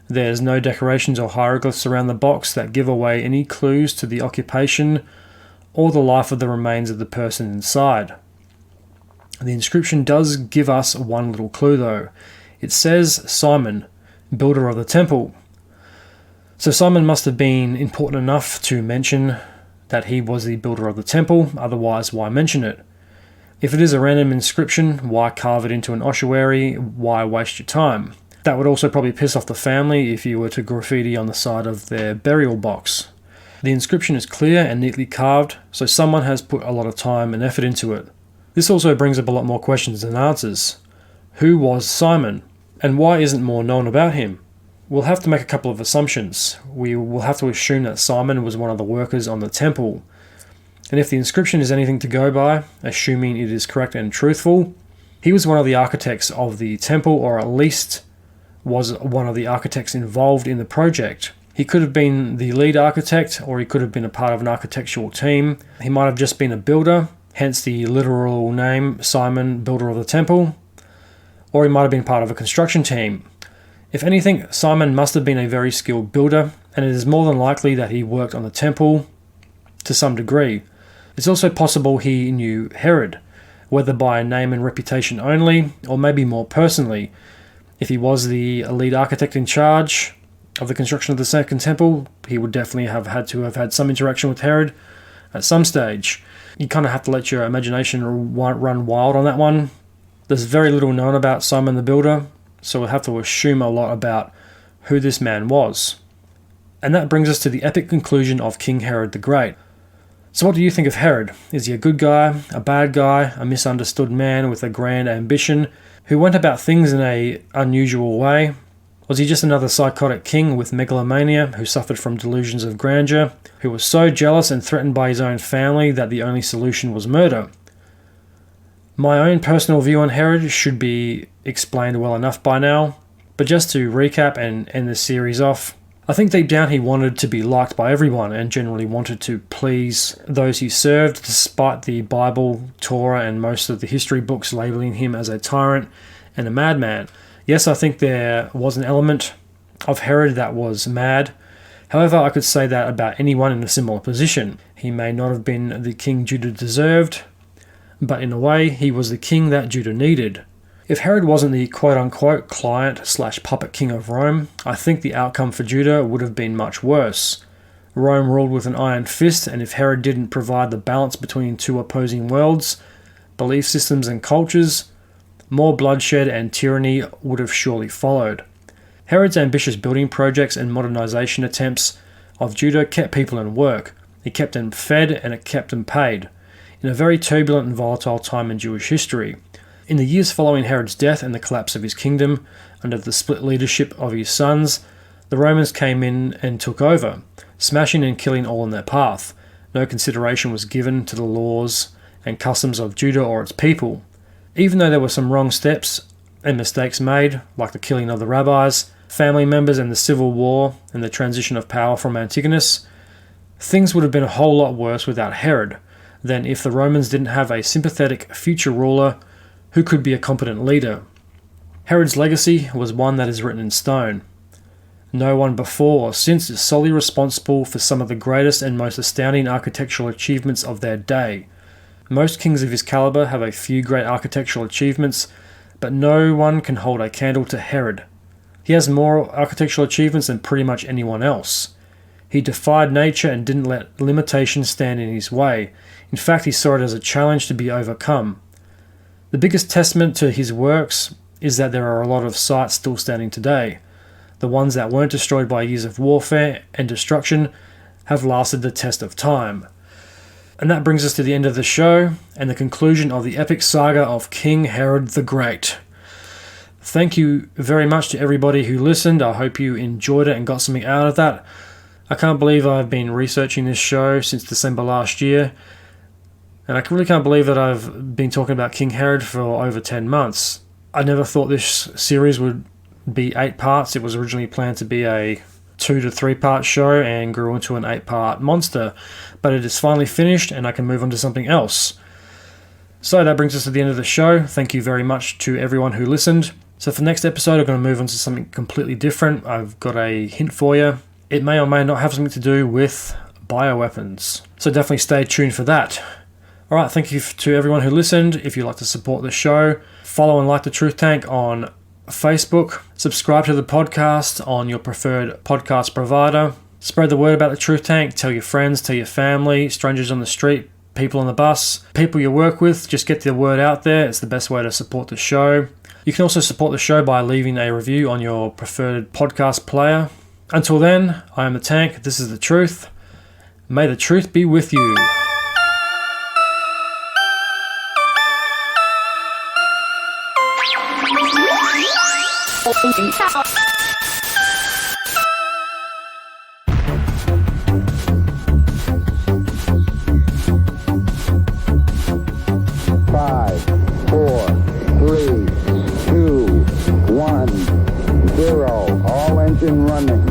[SPEAKER 1] There's no decorations or hieroglyphs around the box that give away any clues to the occupation or the life of the remains of the person inside. The inscription does give us one little clue though. It says Simon, builder of the temple. So Simon must have been important enough to mention that he was the builder of the temple, otherwise why mention it? If it is a random inscription, why carve it into an ossuary? Why waste your time? That would also probably piss off the family if you were to graffiti on the side of their burial box. The inscription is clear and neatly carved, so someone has put a lot of time and effort into it. This also brings up a lot more questions than answers. Who was Simon? And why isn't more known about him? We'll have to make a couple of assumptions. We will have to assume that Simon was one of the workers on the temple. And if the inscription is anything to go by, assuming it is correct and truthful, he was one of the architects of the temple, or at least was one of the architects involved in the project. He could have been the lead architect, or he could have been a part of an architectural team. He might have just been a builder, hence the literal name, Simon, builder of the temple. Or he might have been part of a construction team. If anything, Simon must have been a very skilled builder, and it is more than likely that he worked on the temple to some degree. It's also possible he knew Herod, whether by name and reputation only, or maybe more personally. If he was the lead architect in charge of the construction of the Second Temple, he would definitely have had some interaction with Herod at some stage. You kind of have to let your imagination run wild on that one. There's very little known about Simon the Builder, so we'll have to assume a lot about who this man was. And that brings us to the epic conclusion of King Herod the Great. So what do you think of Herod? Is he a good guy, a bad guy, a misunderstood man with a grand ambition who went about things in an unusual way? Was he just another psychotic king with megalomania who suffered from delusions of grandeur, who was so jealous and threatened by his own family that the only solution was murder? My own personal view on Herod should be explained well enough by now, but just to recap and end this series off, I think deep down he wanted to be liked by everyone and generally wanted to please those he served, despite the Bible, Torah, and most of the history books labeling him as a tyrant and a madman. Yes, I think there was an element of Herod that was mad. However, I could say that about anyone in a similar position. He may not have been the king Judah deserved, but in a way, he was the king that Judah needed. If Herod wasn't the quote-unquote client/puppet king of Rome, I think the outcome for Judah would have been much worse. Rome ruled with an iron fist, and if Herod didn't provide the balance between two opposing worlds, belief systems and cultures, more bloodshed and tyranny would have surely followed. Herod's ambitious building projects and modernization attempts of Judah kept people in work. It kept them fed and it kept them paid, in a very turbulent and volatile time in Jewish history. In the years following Herod's death and the collapse of his kingdom, under the split leadership of his sons, the Romans came in and took over, smashing and killing all in their path. No consideration was given to the laws and customs of Judah or its people. Even though there were some wrong steps and mistakes made, like the killing of the rabbis, family members, and the civil war and the transition of power from Antigonus, things would have been a whole lot worse without Herod than if the Romans didn't have a sympathetic future ruler who could be a competent leader. Herod's legacy was one that is written in stone. No one before or since is solely responsible for some of the greatest and most astounding architectural achievements of their day. Most kings of his caliber have a few great architectural achievements, but no one can hold a candle to Herod. He has more architectural achievements than pretty much anyone else. He defied nature and didn't let limitations stand in his way. In fact, he saw it as a challenge to be overcome. The biggest testament to his works is that there are a lot of sites still standing today. The ones that weren't destroyed by years of warfare and destruction have lasted the test of time. And that brings us to the end of the show and the conclusion of the epic saga of King Herod the Great. Thank you very much to everybody who listened. I hope you enjoyed it and got something out of that. I can't believe I've been researching this show since December last year. And I really can't believe that I've been talking about King Herod for over 10 months. I never thought this series would be 8 parts. It was originally planned to be a 2 to 3 part show and grew into an 8-part monster. But it is finally finished and I can move on to something else. So that brings us to the end of the show. Thank you very much to everyone who listened. So for the next episode, I'm going to move on to something completely different. I've got a hint for you. It may or may not have something to do with bioweapons. So definitely stay tuned for that. Alright, thank you to everyone who listened. If you'd like to support the show, follow and like the Truth Tank on Facebook. Subscribe to the podcast on your preferred podcast provider. Spread the word about the Truth Tank. Tell your friends, tell your family, strangers on the street, people on the bus, people you work with. Just get the word out there. It's the best way to support the show. You can also support the show by leaving a review on your preferred podcast player. Until then, I am the Tank. This is the Truth. May the truth be with you.
[SPEAKER 2] Five, 4, 3, 2, 1, 0. All engine running.